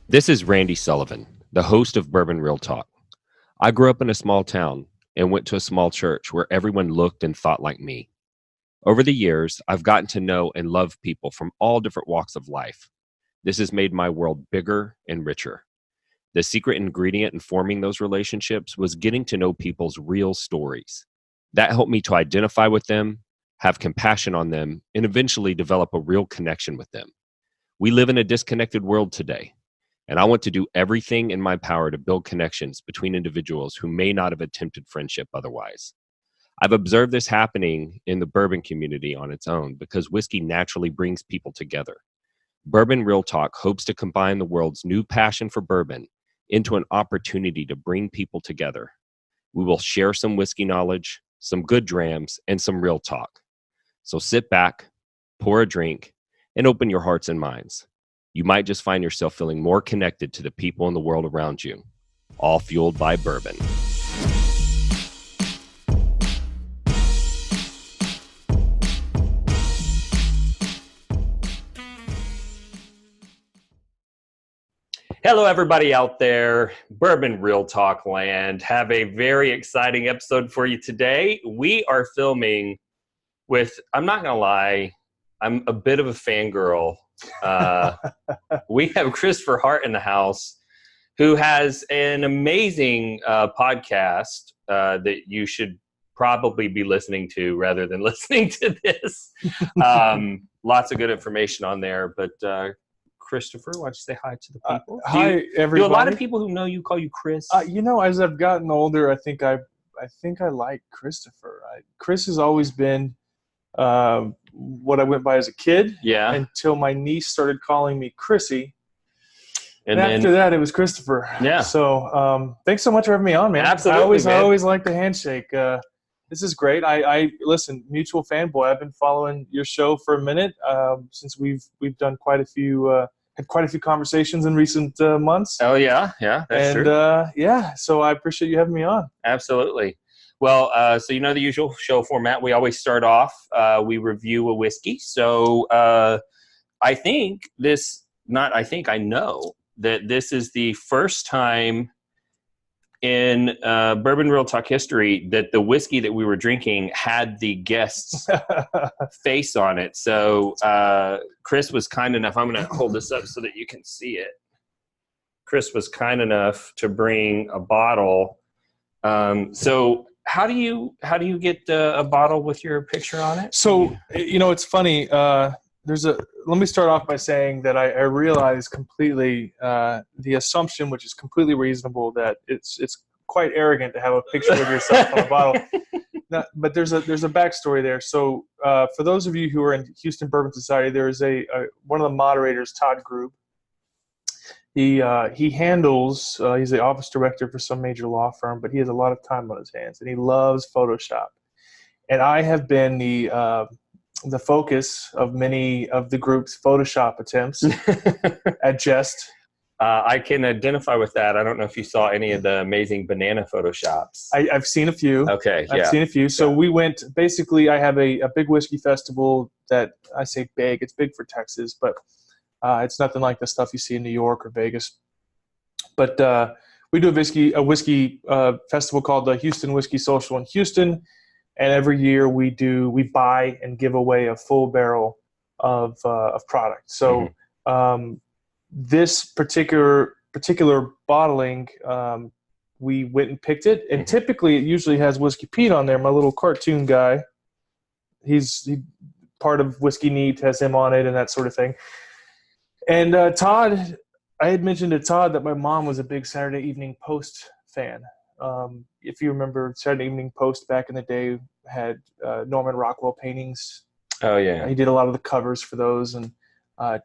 This is Randy Sullivan, the host of Bourbon Real Talk. I grew up in a small town and went to a small church where everyone looked and thought like me. Over the years, I've gotten to know and love people from all different walks of life. This has made my world bigger and richer. The secret ingredient in forming those relationships was getting to know people's real stories. That helped me to identify with them, have compassion on them, and eventually develop a real connection with them. We live in a disconnected world today, and I want to do everything in my power to build connections between individuals who may not have attempted friendship otherwise. I've observed this happening in the bourbon community on its own because whiskey naturally brings people together. Bourbon Real Talk hopes to combine the world's new passion for bourbon into an opportunity to bring people together. We will share some whiskey knowledge, some good drams, and some real talk. So sit back, pour a drink, and open your hearts and minds. You might just find yourself feeling more connected to the people in the world around you, all fueled by bourbon. Hello, everybody out there, Bourbon Real Talk land. Have a very exciting episode for you today. We are filming with, I'm not going to lie, I'm a bit of a fangirl. We have Kristopher Hart in the house, who has an amazing podcast that you should probably be listening to rather than listening to this. Lots of good information on there, but Kristopher, why don't you say hi to the people? Hi, everybody. Do a lot of people who know you call you Chris? As I've gotten older, I think I like Kristopher. Chris has always been what I went by as a kid. Yeah. Until my niece started calling me Chrissy. And after that, it was Kristopher. Yeah. So thanks so much for having me on, man. Absolutely, I always like the handshake. This is great. I listen, mutual fanboy. I've been following your show for a minute since we've done quite a few had quite a few conversations in recent months. Oh yeah, that's true. So I appreciate you having me on. Absolutely. Well, so you know the usual show format. We always start off. We review a whiskey. So I know that this is the first time in Bourbon Real Talk history that the whiskey that we were drinking had the guest's face on it. So Chris was kind enough. I'm going to hold this up so that you can see it. Chris was kind enough to bring a bottle. So how do you get a bottle with your picture on it? So it's funny. Let me start off by saying that I realize completely the assumption, which is completely reasonable, that it's quite arrogant to have a picture of yourself on a bottle. But there's a backstory there. So for those of you who are in Houston Bourbon Society, there is one of the moderators, Todd Grube. He handles. He's the office director for some major law firm, but he has a lot of time on his hands, and he loves Photoshop. And I have been the focus of many of the group's Photoshop attempts at Jest. I can identify with that. I don't know if you saw any of the amazing banana Photoshops. I've seen a few. Okay, I've seen a few. So we went, basically, I have a big whiskey festival that, I say big, it's big for Texas, but it's nothing like the stuff you see in New York or Vegas. But we do a whiskey festival called the Houston Whiskey Social in Houston. And every year we buy and give away a full barrel of product. So this particular bottling, we went and picked it. And typically it usually has Whiskey Pete on there, my little cartoon guy. He's part of Whiskey Neat, has him on it and that sort of thing. And Todd, I had mentioned to Todd that my mom was a big Saturday Evening Post fan. If you remember, Saturday Evening Post back in the day had Norman Rockwell paintings. Oh, yeah. He did a lot of the covers for those. And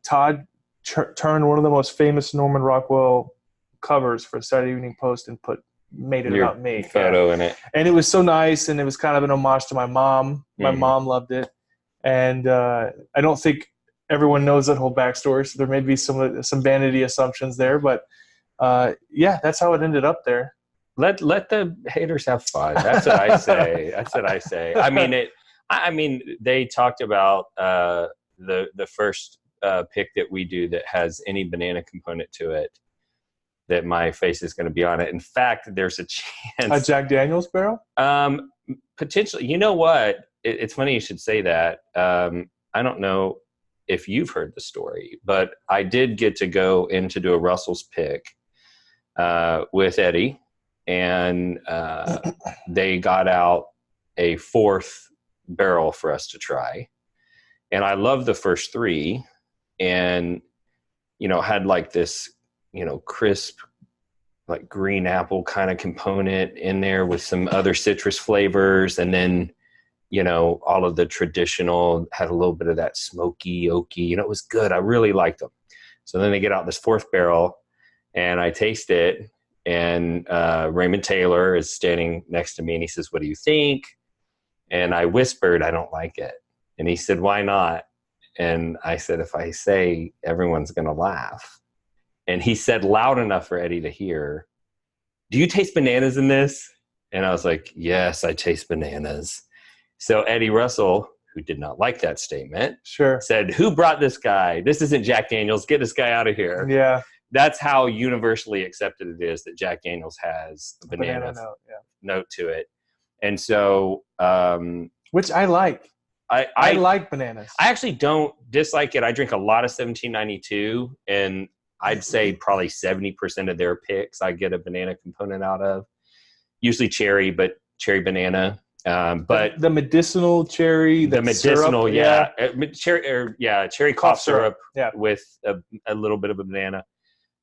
Todd turned one of the most famous Norman Rockwell covers for Saturday Evening Post and made it about me. Photo in it. And it was so nice, and it was kind of an homage to my mom. My mom loved it. And I don't think everyone knows that whole backstory, so there may be some vanity assumptions there. But, that's how it ended up there. Let the haters have fun. That's what I say. That's what I say. I mean, they talked about the first pick that we do that has any banana component to it. that my face is going to be on it. In fact, there's a chance. A Jack Daniel's barrel? Potentially. You know what? It's funny you should say that. I don't know if you've heard the story, but I did get to go in to do a Russell's pick with Eddie, and they got out a 4th barrel for us to try. And I loved the first 3, and, you know, had like this, you know, crisp, like green apple kind of component in there with some other citrus flavors. And then, you know, all of the traditional had a little bit of that smoky, oaky, you know, it was good. I really liked them. So then they get out this 4th barrel and I taste it, and Raymond Taylor is standing next to me and he says, "What do you think?" And I whispered, "I don't like it." And he said, "Why not?" And I said, "If I say, everyone's going to laugh." And he said loud enough for Eddie to hear, "Do you taste bananas in this?" And I was like, "Yes, I taste bananas." So Eddie Russell, who did not like that statement, said, "Who brought this guy? This isn't Jack Daniels. Get this guy out of here." Yeah. That's how universally accepted it is that Jack Daniels has a banana note to it. And so, which I like. I like bananas. I actually don't dislike it. I drink a lot of 1792, and I'd say probably 70% of their picks I get a banana component out of. Usually cherry, but cherry banana. But the medicinal cherry, the medicinal, syrup, cherry cough syrup with a little bit of a banana.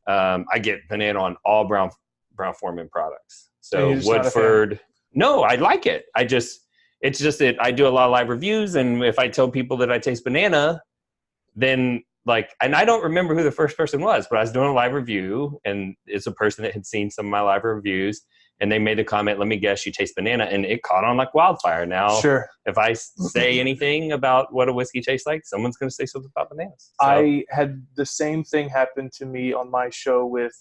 I get banana on all Brown-Forman products. So Woodford. No, I like it. It's just that I do a lot of live reviews, and if I tell people that I taste banana, then and I don't remember who the first person was, but I was doing a live review, and it's a person that had seen some of my live reviews, and they made the comment, "Let me guess, you taste banana," and it caught on like wildfire. Now, if I say anything about what a whiskey tastes like, someone's going to say something about bananas. So. I had the same thing happen to me on my show with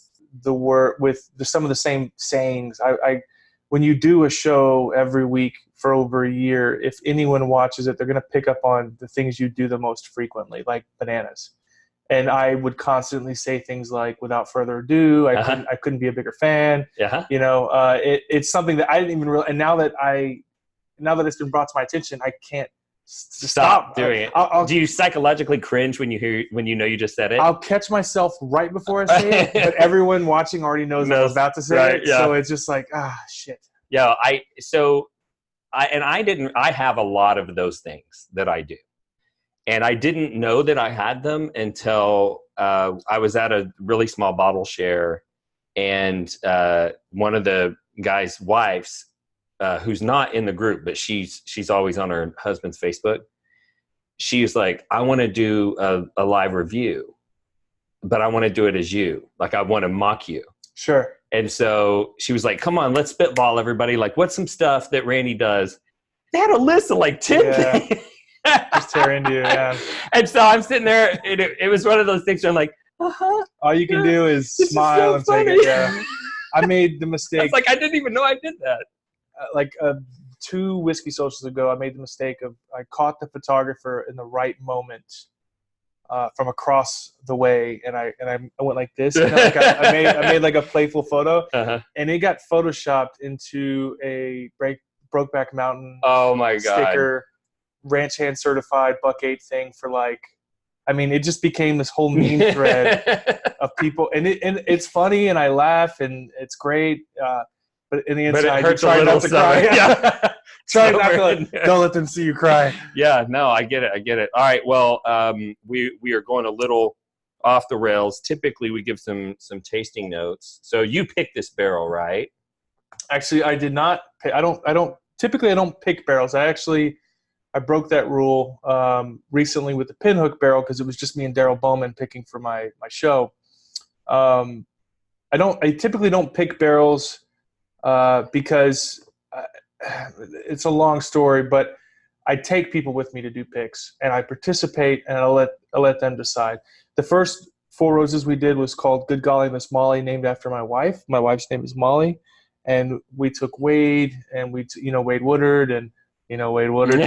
some of the same sayings. When you do a show every week for over a year, if anyone watches it, they're going to pick up on the things you do the most frequently, like bananas. And I would constantly say things like, "Without further ado," I couldn't be a bigger fan. You know, it's something that I didn't even realize. And now that it's been brought to my attention, I can't stop doing it. Do you psychologically cringe when you know you just said it? I'll catch myself right before I say it, but everyone watching already knows I'm about to say it. Yeah. So it's just like, shit. Yeah. I have a lot of those things that I do. And I didn't know that I had them until I was at a really small bottle share, and one of the guy's wives, who's not in the group, but she's always on her husband's Facebook. She's like, "I want to do a live review, but I want to do it as you. Like, I want to mock you." Sure. And so she was like, "Come on, let's spitball, everybody. Like, what's some stuff that Randy does?" They had a list of like 10 things. Just tear into you, yeah. And so I'm sitting there, and it was one of those things where I'm like, all you can do is smile and take it. Yeah. I made the mistake. It's like, I didn't even know I did that. 2 whiskey socials ago, I made the mistake of, I caught the photographer in the right moment from across the way, and I went like this. And I made like a playful photo, and it got photoshopped into a Brokeback Mountain sticker. Ranch hand certified buck 8 thing for it just became this whole meme thread of people, and it's funny, and I laugh, and it's great, but in the inside, it hurts you try not to cry. Yeah. Try not to don't let them see you cry. Yeah, no, I get it. All right, well, we are going a little off the rails. Typically, we give some tasting notes. So you picked this barrel, right? Actually, I did not. I don't pick barrels. I broke that rule recently with the Pinhook barrel because it was just me and Daryl Bowman picking for my show. I typically don't pick barrels because it's a long story, but I take people with me to do picks, and I participate, and I'll let them decide. The first 4 roses we did was called Good Golly Miss Molly, named after my wife. My wife's name is Molly, and we took Wade, and Wade Woodard, and Wade Woodard,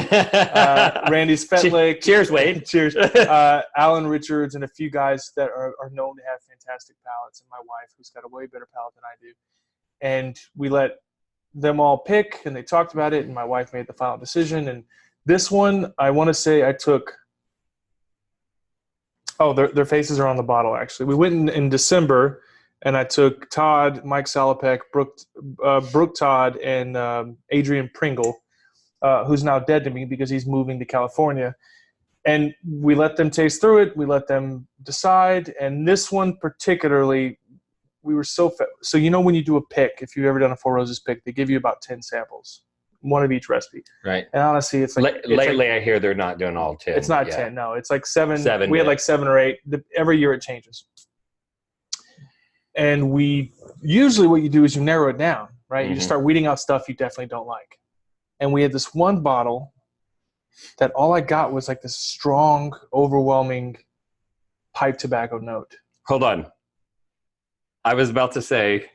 Randy Spetlick. Cheers, Wade. Cheers. Alan Richards, and a few guys that are known to have fantastic palates, and my wife, who's got a way better palate than I do. And we let them all pick, and they talked about it, and my wife made the final decision. And this one, I want to say I took – their faces are on the bottle, actually. We went in December, and I took Todd, Mike Salopek, Brooke Todd, and Adrian Pringle, who's now dead to me because he's moving to California. And we let them taste through it. We let them decide. And this one particularly – we were so when you do a pick, if you've ever done a Four Roses pick, they give you about 10 samples, one of each recipe. Right. And honestly, it's like lately I hear they're not doing all 10. It's not 10. No, it's like 7. We had like 7 or 8. Every year it changes. And usually what you do is you narrow it down, right? You just start weeding out stuff you definitely don't like. And we had this one bottle that all I got was like this strong, overwhelming pipe tobacco note. Hold on. I was about to say,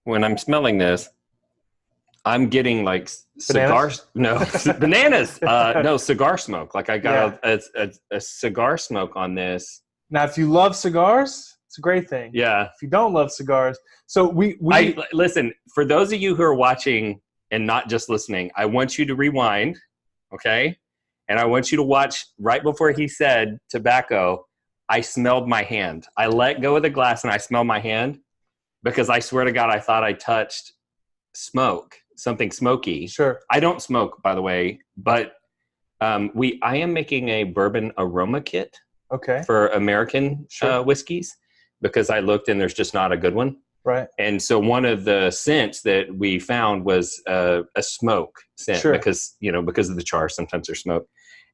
when I'm smelling this, I'm getting like cigars. No, bananas. No, cigar smoke. Like I got a cigar smoke on this. Now, if you love cigars, it's a great thing. Yeah. If you don't love cigars, so listen, for those of you who are watching and not just listening, I want you to rewind, okay? And I want you to watch right before he said tobacco. I smelled my hand. I let go of the glass and I smelled my hand because I swear to God, I thought I touched smoke, something smoky. Sure. I don't smoke, by the way, but I am making a bourbon aroma kit for American whiskeys because I looked and there's just not a good one. Right. And so one of the scents that we found was a smoke scent because of the char, sometimes there's smoke.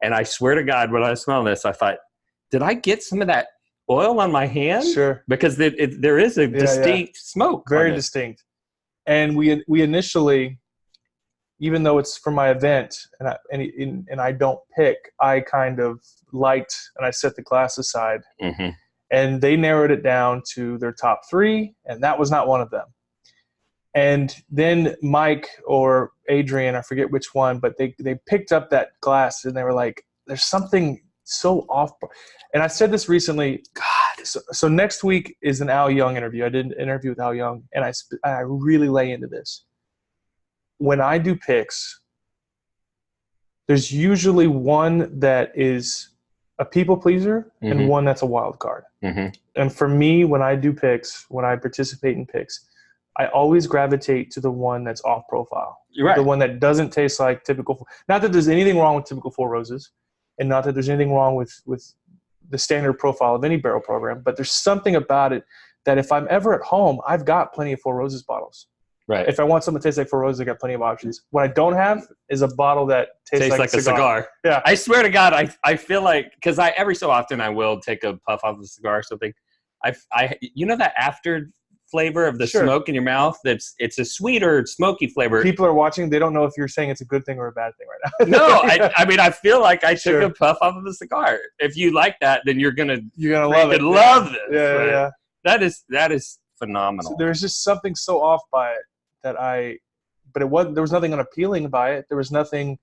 And I swear to God, when I was smelling this, I thought, did I get some of that oil on my hand? Sure. Because there is a distinct smoke. Very distinct. And we initially, even though it's for my event and I don't pick, I kind of liked and I set the glass aside. Mm-hmm. And they narrowed it down to their top 3, and that was not one of them. And then Mike or Adrian, I forget which one, but they picked up that glass and they were like, there's something so off. And I said this recently, God, so next week is an Al Young interview. I did an interview with Al Young, and I really lay into this. When I do picks, there's usually one that is a people pleaser and one that's a wild card. Mm-hmm. And for me, when I do picks, when I participate in picks, I always gravitate to the one that's off profile. Right. The one that doesn't taste like typical. Not that there's anything wrong with typical Four Roses, and not that there's anything wrong with the standard profile of any barrel program, but there's something about it that if I'm ever at home, I've got plenty of Four Roses bottles. Right. If I want something to taste like Four Roses, I got plenty of options. What I don't have is a bottle that tastes like a cigar. Yeah. I swear to God, I feel like, because every so often I will take a puff off a cigar or something. That after flavor of the smoke in your mouth, it's a sweeter, smoky flavor. People are watching, they don't know if you're saying it's a good thing or a bad thing right now. No, I feel like I took a puff off of a cigar. If you like that, then you're gonna love it. Love this. Yeah, right? Yeah. That is phenomenal. So there's just something so off by it that there was nothing unappealing by it. There was nothing,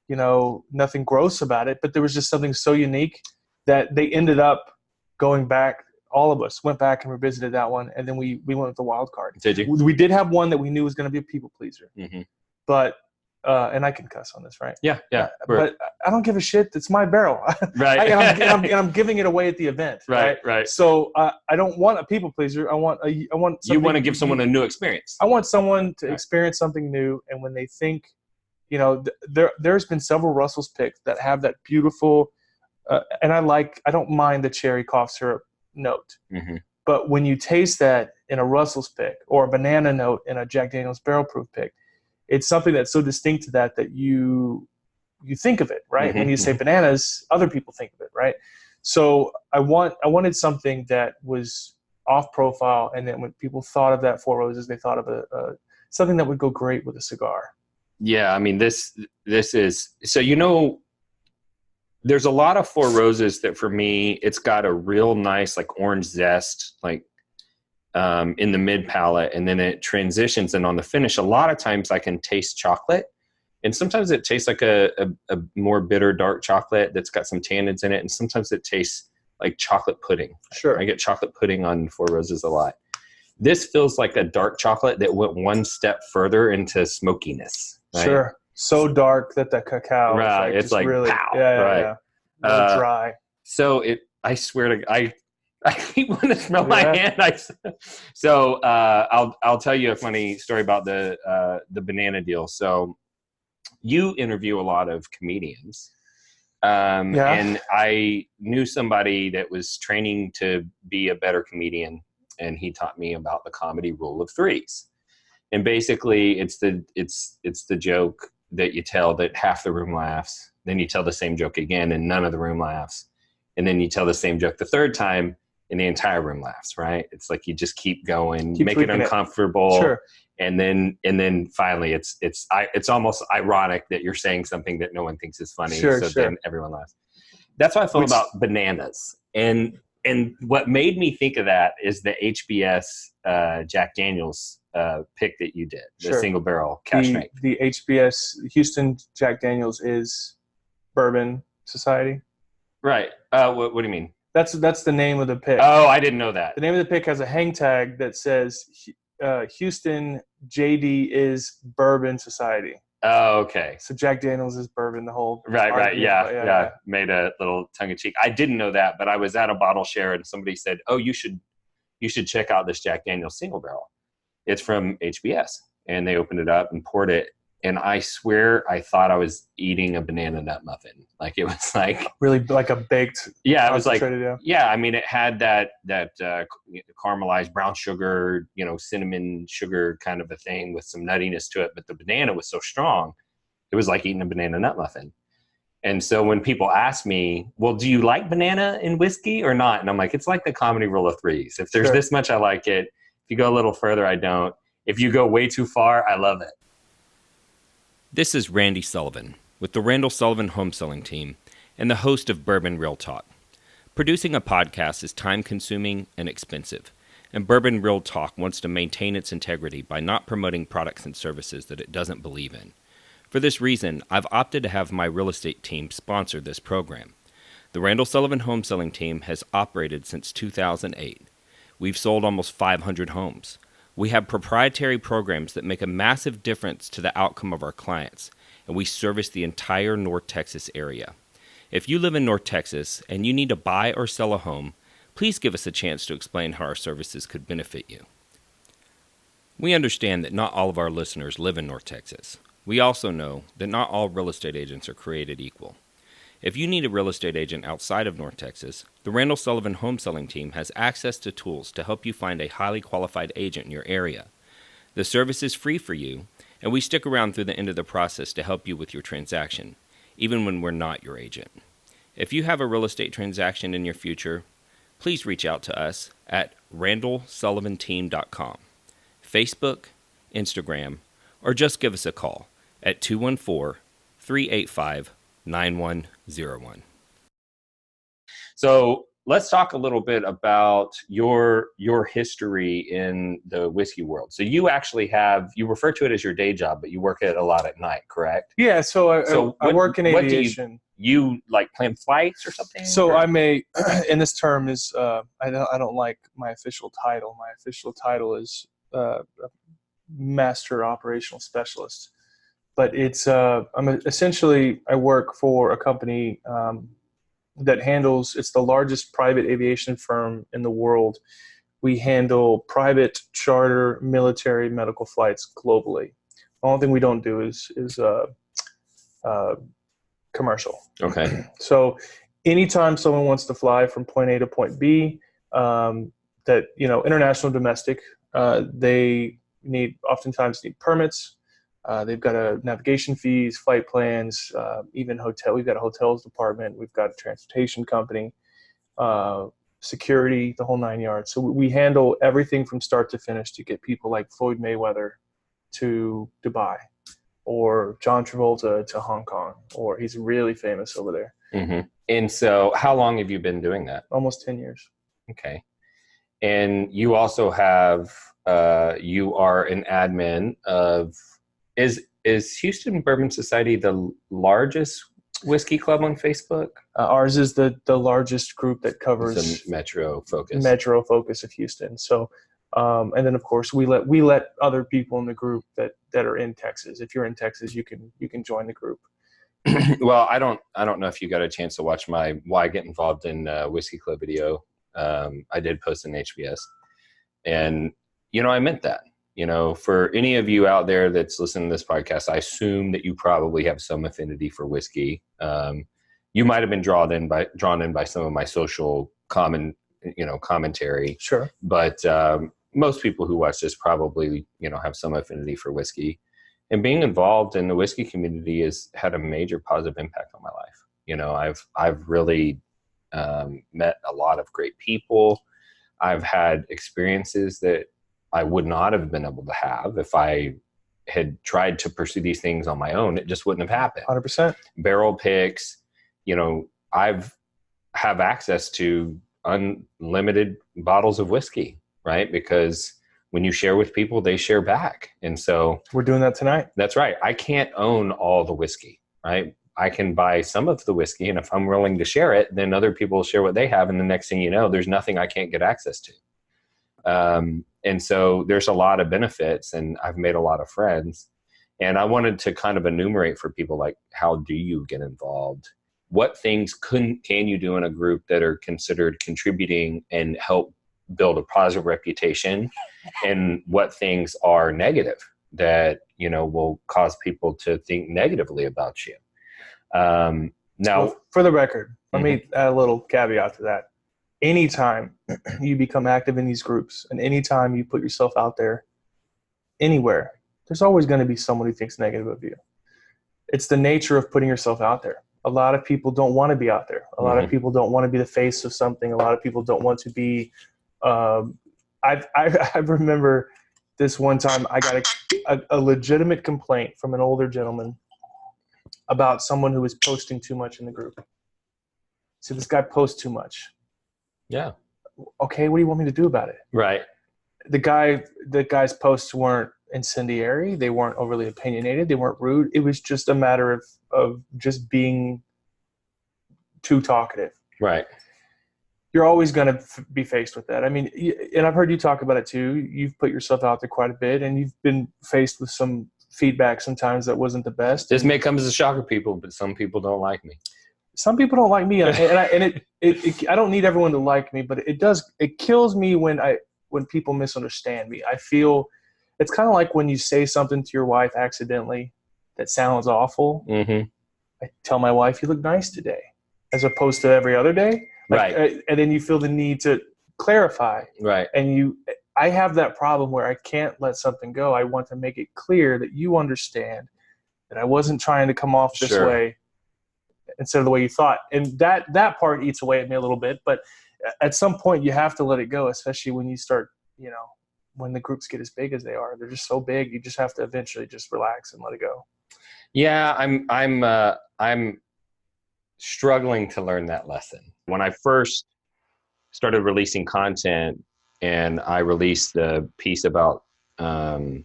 nothing gross about it, but there was just something so unique that they ended up going back. All of us went back and revisited that one, and then we went with the wild card. Did you? We did have one that we knew was going to be a people pleaser, but and I can cuss on this, right? Yeah. But I don't give a shit. It's my barrel, right? and I'm giving it away at the event, right? So I don't want a people pleaser. I want. You want to give someone a new experience. I want someone to experience something new, and when they think, there's been several Russell's picks that have that beautiful, and I don't mind the cherry cough syrup note, but when you taste that in a Russell's pick or a banana note in a Jack Daniel's barrel proof pick, it's something that's so distinct to that you think of it, right? When you say bananas, other people think of it, right? So I wanted something that was off profile, and then when people thought of that Four Roses, they thought of something that would go great with a cigar. Yeah, I mean this is so there's a lot of Four Roses that for me, it's got a real nice like orange zest, like in the mid palate, and then it transitions. And on the finish, a lot of times I can taste chocolate. And sometimes it tastes like a more bitter dark chocolate that's got some tannins in it. And sometimes it tastes like chocolate pudding. Sure. I get chocolate pudding on Four Roses a lot. This feels like a dark chocolate that went one step further into smokiness. Right? Sure. So dark that the cacao right. is like it's just like really, pow, yeah, right. yeah. Really dry. So I swear to I keep wanting to smell my hand. I'll tell you a funny story about the banana deal. So you interview a lot of comedians. And I knew somebody that was training to be a better comedian, and he taught me about the comedy rule of threes. And basically it's the joke that you tell that half the room laughs, then you tell the same joke again and none of the room laughs, and then you tell the same joke the third time and the entire room laughs, right? It's like you just keep going, make it uncomfortable. Sure. And then finally it's almost ironic that you're saying something that no one thinks is funny. Sure. Then everyone laughs. That's how I feel about bananas. And what made me think of that is the HBS Jack Daniels pick that you did, the single barrel cash strength. The HBS Houston Jack Daniels is Bourbon Society. Right. What do you mean? That's the name of the pick. Oh, I didn't know that. The name of the pick has a hang tag that says Houston JD is Bourbon Society. Oh, okay. So Jack Daniels is bourbon, the whole right. Yeah. Made a little tongue in cheek. I didn't know that, but I was at a bottle share and somebody said, "Oh, you should check out this Jack Daniels single barrel. It's from HBS." And they opened it up and poured it. And I swear I thought I was eating a banana nut muffin. Like it was like really like a baked. Yeah, it was like yeah. I mean, it had that caramelized brown sugar, cinnamon sugar kind of a thing with some nuttiness to it. But the banana was so strong, it was like eating a banana nut muffin. And so when people ask me, "Well, do you like banana in whiskey or not?" And I'm like, it's like the comedy rule of threes. If there's this much, I like it. If you go a little further, I don't. If you go way too far, I love it. This is Randy Sullivan with the Randall Sullivan Home Selling Team and the host of Bourbon Real Talk. Producing a podcast is time-consuming and expensive, and Bourbon Real Talk wants to maintain its integrity by not promoting products and services that it doesn't believe in. For this reason, I've opted to have my real estate team sponsor this program. The Randall Sullivan Home Selling Team has operated since 2008. We've sold almost 500 homes. We have proprietary programs that make a massive difference to the outcome of our clients, and we service the entire North Texas area. If you live in North Texas and you need to buy or sell a home, please give us a chance to explain how our services could benefit you. We understand that not all of our listeners live in North Texas. We also know that not all real estate agents are created equal. If you need a real estate agent outside of North Texas, the Randall Sullivan Home Selling Team has access to tools to help you find a highly qualified agent in your area. The service is free for you, and we stick around through the end of the process to help you with your transaction, even when we're not your agent. If you have a real estate transaction in your future, please reach out to us at randallsullivanteam.com, Facebook, Instagram, or just give us a call at 214-385-9101. So let's talk a little bit about your history in the whiskey world. So you actually you refer to it as your day job, but you work it a lot at night, correct? Yeah. So I work in aviation. You like plan flights or something? So I'm and this term is, I don't like my official title. My official title is Master Operational Specialist. But it's essentially I work for a company that handles. It's the largest private aviation firm in the world. We handle private, charter, military, medical flights globally. The only thing we don't do is commercial. Okay. So anytime someone wants to fly from point A to point B, that international, domestic, they oftentimes need permits. They've got navigation fees, flight plans, even hotel. We've got a hotels department. We've got a transportation company, security, the whole nine yards. So we handle everything from start to finish to get people like Floyd Mayweather to Dubai, or John Travolta to Hong Kong, or he's really famous over there. Mm-hmm. And so how long have you been doing that? Almost 10 years. Okay. And you also have, you are an admin of, is Houston Bourbon Society the largest whiskey club on Facebook? Ours is the largest group that covers It's a metro focus of Houston. So, and then of course we let other people in the group that are in Texas. If you're in Texas, you can join the group. Well, I don't know if you got a chance to watch my why get involved in whiskey club video. I did post in HBS, and I meant that. For any of you out there that's listening to this podcast, I assume that you probably have some affinity for whiskey. You might have been drawn in by some of my social commentary. Sure. But most people who watch this probably, have some affinity for whiskey. And being involved in the whiskey community has had a major positive impact on my life. I've really met a lot of great people. I've had experiences that I would not have been able to have if I had tried to pursue these things on my own. It just wouldn't have happened. 100%. Barrel picks, I've have access to unlimited bottles of whiskey, right? Because when you share with people, they share back. And so we're doing that tonight. That's right. I can't own all the whiskey, right? I can buy some of the whiskey, and if I'm willing to share it, then other people share what they have. And the next thing you know, there's nothing I can't get access to. And so there's a lot of benefits, and I've made a lot of friends. And I wanted to kind of enumerate for people, like, how do you get involved? What things can you do in a group that are considered contributing and help build a positive reputation? And what things are negative that, will cause people to think negatively about you? Now, so for the record, let me add a little caveat to that. Anytime you become active in these groups and anytime you put yourself out there anywhere, there's always going to be someone who thinks negative of you. It's the nature of putting yourself out there. A lot of people don't want to be out there. A lot of people don't want to be the face of something. A lot of people don't want to be. I remember this one time I got a legitimate complaint from an older gentleman about someone who was posting too much in the group. So this guy posts too much. Yeah. Okay, what do you want me to do about it? Right. The guy's posts weren't incendiary. They weren't overly opinionated. They weren't rude. It was just a matter of just being too talkative. Right. You're always going to be faced with that. I mean, and I've heard you talk about it too. You've put yourself out there quite a bit, and you've been faced with some feedback sometimes that wasn't the best. This may come as a shock to people, but some people don't like me. Some people don't like me, and I don't need everyone to like me, but it kills me when people misunderstand me. I feel it's kind of like when you say something to your wife accidentally that sounds awful. Mm-hmm. I tell my wife, "You look nice today," as opposed to every other day. Right. And then you feel the need to clarify. Right. And I have that problem where I can't let something go. I want to make it clear that you understand that I wasn't trying to come off this way instead of the way you thought. And that part eats away at me a little bit. But at some point you have to let it go, especially when you start, when the groups get as big as they are. They're just so big. You just have to eventually just relax and let it go. Yeah, I'm struggling to learn that lesson. When I first started releasing content and I released the piece about the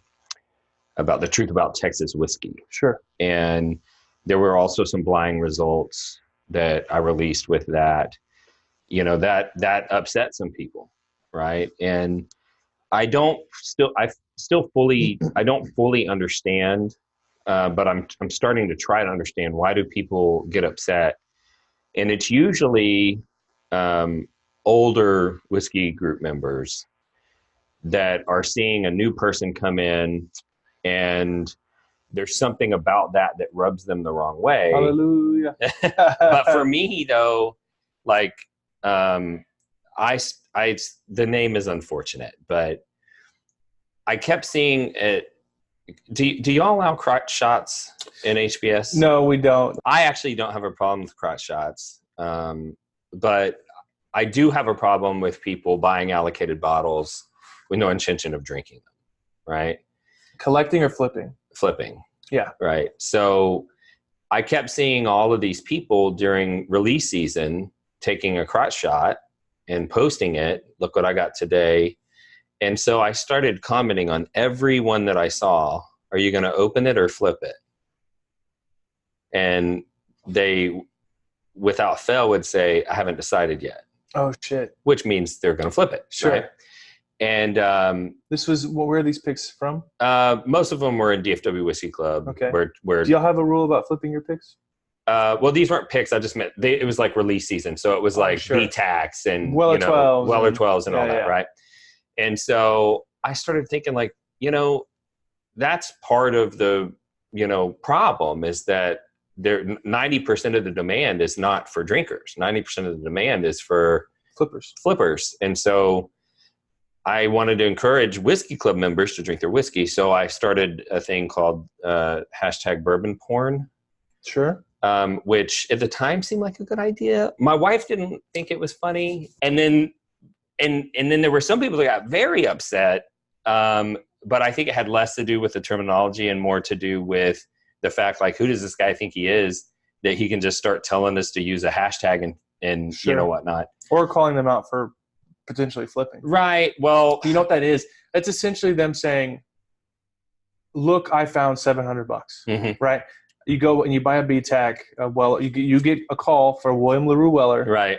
truth about Texas whiskey. Sure. And there were also some blind results that I released with that, that upset some people. Right. And I don't fully understand, but I'm starting to try to understand, why do people get upset? And it's usually older whiskey group members that are seeing a new person come in, and there's something about that rubs them the wrong way. Hallelujah. But for me, though, like, the name is unfortunate, but I kept seeing it. Do y'all allow crotch shots in HBS? No, we don't. I actually don't have a problem with crotch shots, but I do have a problem with people buying allocated bottles with no intention of drinking them, right? Collecting or flipping? Flipping. Yeah. Right. So I kept seeing all of these people during release season taking a crotch shot and posting it. Look what I got today. And so I started commenting on every one that I saw Are you going to open it or flip it? And they, without fail, would say, I haven't decided yet. Oh, shit. Which means they're going to flip it. Sure. Right? And this was, where are these picks from? most of them were in DFW Whiskey Club. Okay. Where do y'all have a rule about flipping your picks? Well, these weren't picks. I just meant it was like release season. So it was like sure. B-Tax and Weller 12s Weller 12s and all that, yeah. right? And so I started thinking like, that's part of the, problem is that 90% of the demand is not for drinkers. 90% of the demand is for flippers. And so I wanted to encourage whiskey club members to drink their whiskey. So I started a thing called hashtag bourbon porn. Sure. Which at the time seemed like a good idea. My wife didn't think it was funny. And then there were some people that got very upset. But I think it had less to do with the terminology and more to do with the fact, like, who does this guy think he is that he can just start telling us to use a hashtag and sure. Whatnot. Or calling them out for potentially flipping. Right. Well, you know what that is? That's essentially them saying, look, I found $700, mm-hmm. right? You go and you buy a B-Tac. You get a call for William LaRue Weller. Right.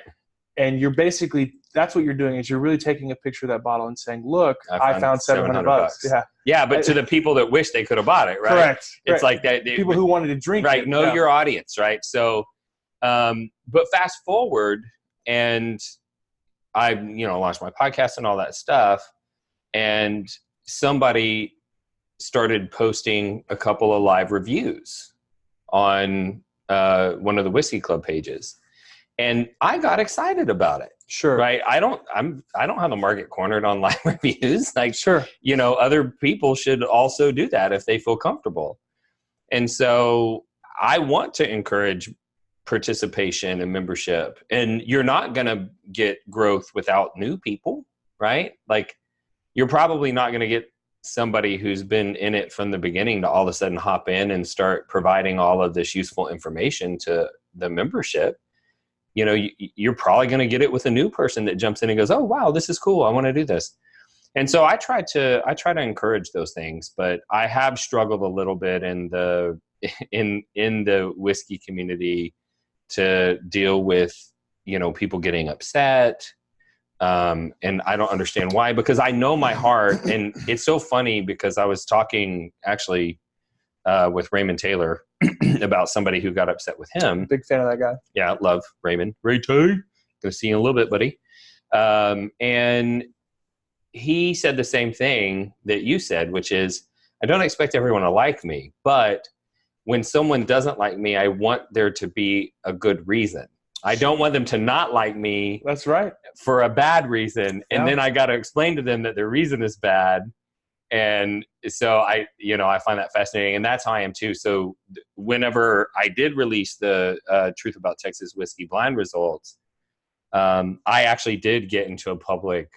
And you're basically, that's what you're doing is you're really taking a picture of that bottle and saying, look, I found $700. Yeah. Yeah. But to the people that wish they could have bought it, right? Correct. It's like that. People who wanted to drink right. it. Know your audience. Right. So, but fast forward and I, launched my podcast and all that stuff. And somebody started posting a couple of live reviews on one of the Whiskey Club pages. And I got excited about it. Sure. Right. I don't have the market cornered on live reviews. Like, sure. Other people should also do that if they feel comfortable. And so I want to encourage participation and membership. And you're not going to get growth without new people, right? Like, you're probably not going to get somebody who's been in it from the beginning to all of a sudden hop in and start providing all of this useful information to the membership. You're probably going to get it with a new person that jumps in and goes, oh, wow, this is cool. I want to do this. And so I try to encourage those things, but I have struggled a little bit in the whiskey community to deal with, people getting upset. And I don't understand why, because I know my heart. And it's so funny because I was talking actually with Raymond Taylor about somebody who got upset with him. Big fan of that guy. Yeah, love Raymond. Ray T. Gonna see you in a little bit, buddy. And he said the same thing that you said, which is, I don't expect everyone to like me, but when someone doesn't like me, I want there to be a good reason. I don't want them to not like me. That's right. For a bad reason. And then I got to explain to them that the reason is bad. And so I find that fascinating, and that's how I am too. So whenever I did release the Truth About Texas Whiskey blind results, I actually did get into a public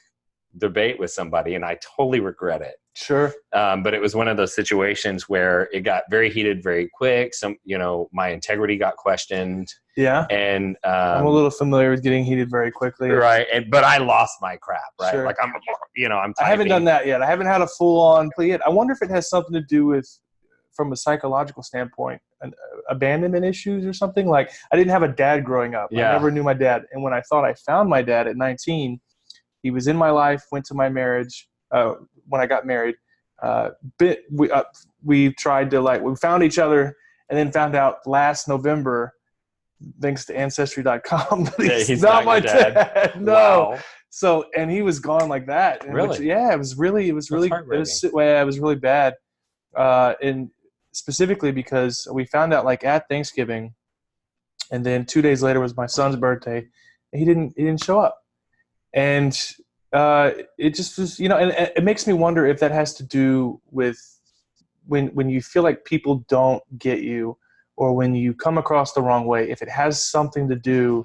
debate with somebody, and I totally regret it. Sure. But it was one of those situations where it got very heated very quick. My integrity got questioned. Yeah. And I'm a little familiar with getting heated very quickly. Right. But I lost my crap, right? Sure. Like I'm typing. I haven't done that yet. I haven't had a full on plea yet. I wonder if it has something to do with, from a psychological standpoint, abandonment issues or something. Like, I didn't have a dad growing up. Yeah. I never knew my dad. And when I thought I found my dad at 19, he was in my life, went to my marriage. When I got married, we tried to we found each other and then found out last November, thanks to Ancestry.com, that he's not my dad. No. Wow. So, and he was gone like that. Really? It was really bad. And specifically because we found out at Thanksgiving, and then 2 days later was my son's birthday, and he didn't show up. And it just was, and it makes me wonder if that has to do with when you feel like people don't get you, or when you come across the wrong way, if it has something to do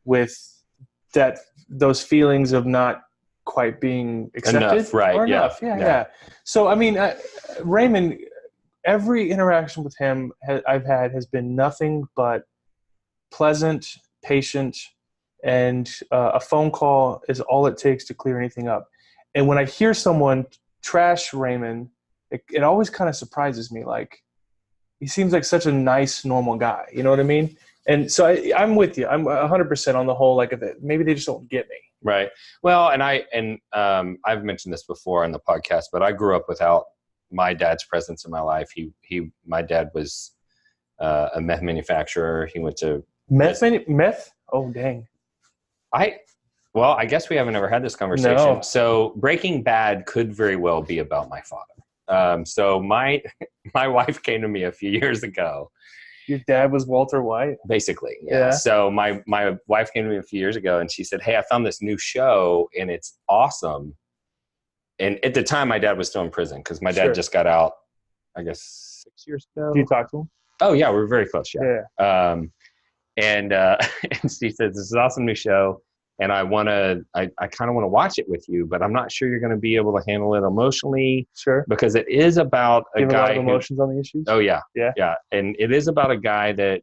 with those feelings of not quite being accepted. Enough, right? Or enough. Yeah. So, I mean, Raymond, every interaction with him I've had has been nothing but pleasant, patient, and a phone call is all it takes to clear anything up. And when I hear someone trash Raymond it always kind of surprises me. Like, he seems like such a nice, normal guy. You know what I mean? And so I'm with you. I'm 100% on the whole. Like, maybe they just don't get me. Right. Well, and I've mentioned this before on the podcast, but I grew up without my dad's presence in my life. My dad was a meth manufacturer. He went to meth. Oh, dang. Well, I guess we haven't ever had this conversation. No. So Breaking Bad could very well be about my father. So my wife came to me a few years ago. Your dad was Walter White? Basically, yeah. So my wife came to me a few years ago and she said, "Hey, I found this new show and it's awesome." And at the time, my dad was still in prison because my dad just got out, I guess, 6 years ago. Did you talk to him? Oh, yeah. We were very close, yeah. And she said, "This is an awesome new show. And I kind of want to watch it with you, but I'm not sure you're going to be able to handle it emotionally." Sure. Because it is about a guy. A lot of emotions on the issues? Oh, yeah. Yeah. Yeah. And it is about a guy that,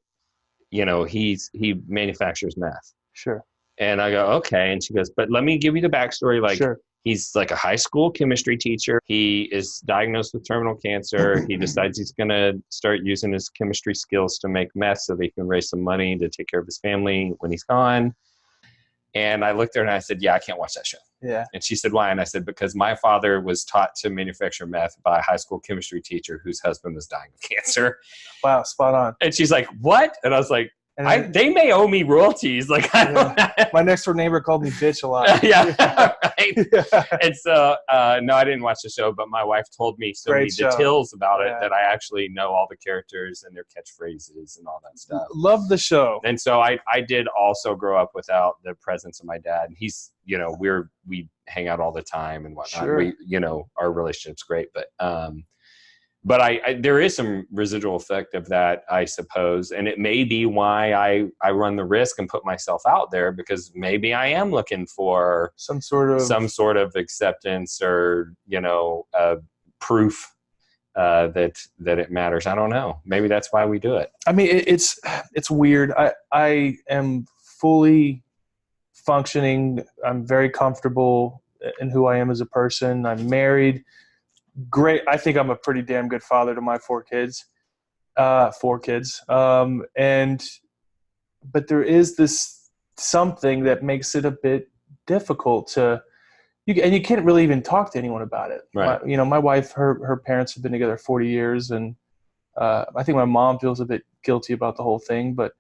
he manufactures meth. Sure. And I go, okay. And she goes, "But let me give you the backstory. Like, sure. He's like a high school chemistry teacher. He is diagnosed with terminal cancer. He decides he's going to start using his chemistry skills to make meth so they can raise some money to take care of his family when he's gone." And I looked at her and I said, "Yeah, I can't watch that show." Yeah. And she said, "Why?" And I said, "Because my father was taught to manufacture meth by a high school chemistry teacher whose husband was dying of cancer." Wow, spot on. And she's like, "What?" And I was like, they may owe me royalties. Like, I don't know. My next door neighbor called me bitch a lot. Yeah. Right. Yeah. And so, no, I didn't watch the show, but my wife told me so many details about it that I actually know all the characters and their catchphrases and all that stuff. Love the show. And so I did also grow up without the presence of my dad. And he's, we hang out all the time and whatnot. Sure. We, our relationship's great, but there is some residual effect of that, I suppose. And it may be why I run the risk and put myself out there, because maybe I am looking for some sort of acceptance or, proof that it matters. I don't know. Maybe that's why we do it. I mean, it's weird. I am fully functioning. I'm very comfortable in who I am as a person. I'm married. Great. I think I'm a pretty damn good father to my 4 kids. But there is this something that makes it a bit difficult and you can't really even talk to anyone about it. Right. My wife, her parents have been together 40 years, and I think my mom feels a bit guilty about the whole thing, but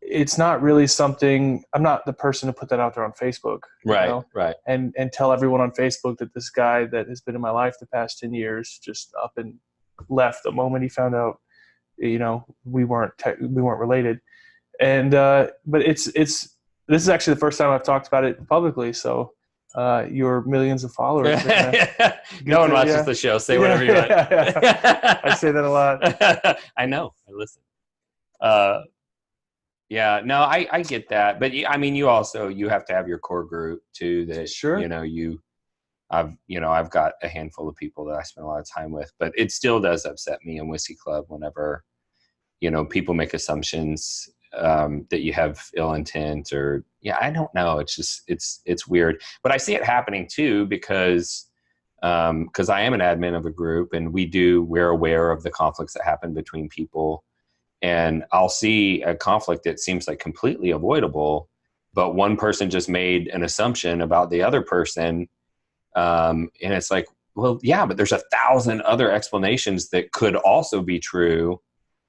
it's not really something. I'm not the person to put that out there on Facebook. Right. Right. And tell everyone on Facebook that this guy that has been in my life the past 10 years just up and left the moment he found out, we weren't related. And, but this is actually the first time I've talked about it publicly. So, your millions of followers. No one watches the show. Say whatever you want. I say that a lot. I know. I listen. Yeah, no, I get that. But I mean, you have to have your core group too that, sure. I've got a handful of people that I spend a lot of time with, but it still does upset me in Whiskey Club whenever, people make assumptions that you have ill intent or, I don't know. It's just, it's weird, but I see it happening too, because I am an admin of a group and we're aware of the conflicts that happen between people. And I'll see a conflict that seems like completely avoidable, but one person just made an assumption about the other person. And it's like, well, yeah, but there's 1,000 other explanations that could also be true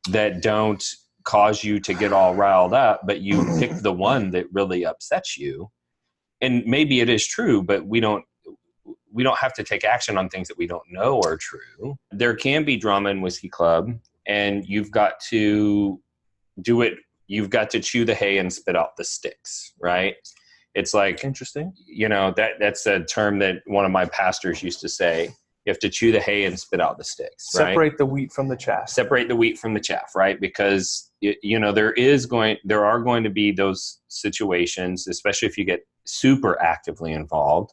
that don't cause you to get all riled up, but you pick the one that really upsets you. And maybe it is true, but we don't have to take action on things that we don't know are true. There can be drama in Whiskey Club, and you've got to do it. You've got to chew the hay and spit out the sticks, right? It's like, interesting. That's a term that one of my pastors used to say. You have to chew the hay and spit out the sticks, right? Separate the wheat from the chaff. Separate the wheat from the chaff, right? Because, there are going to be those situations, especially if you get super actively involved.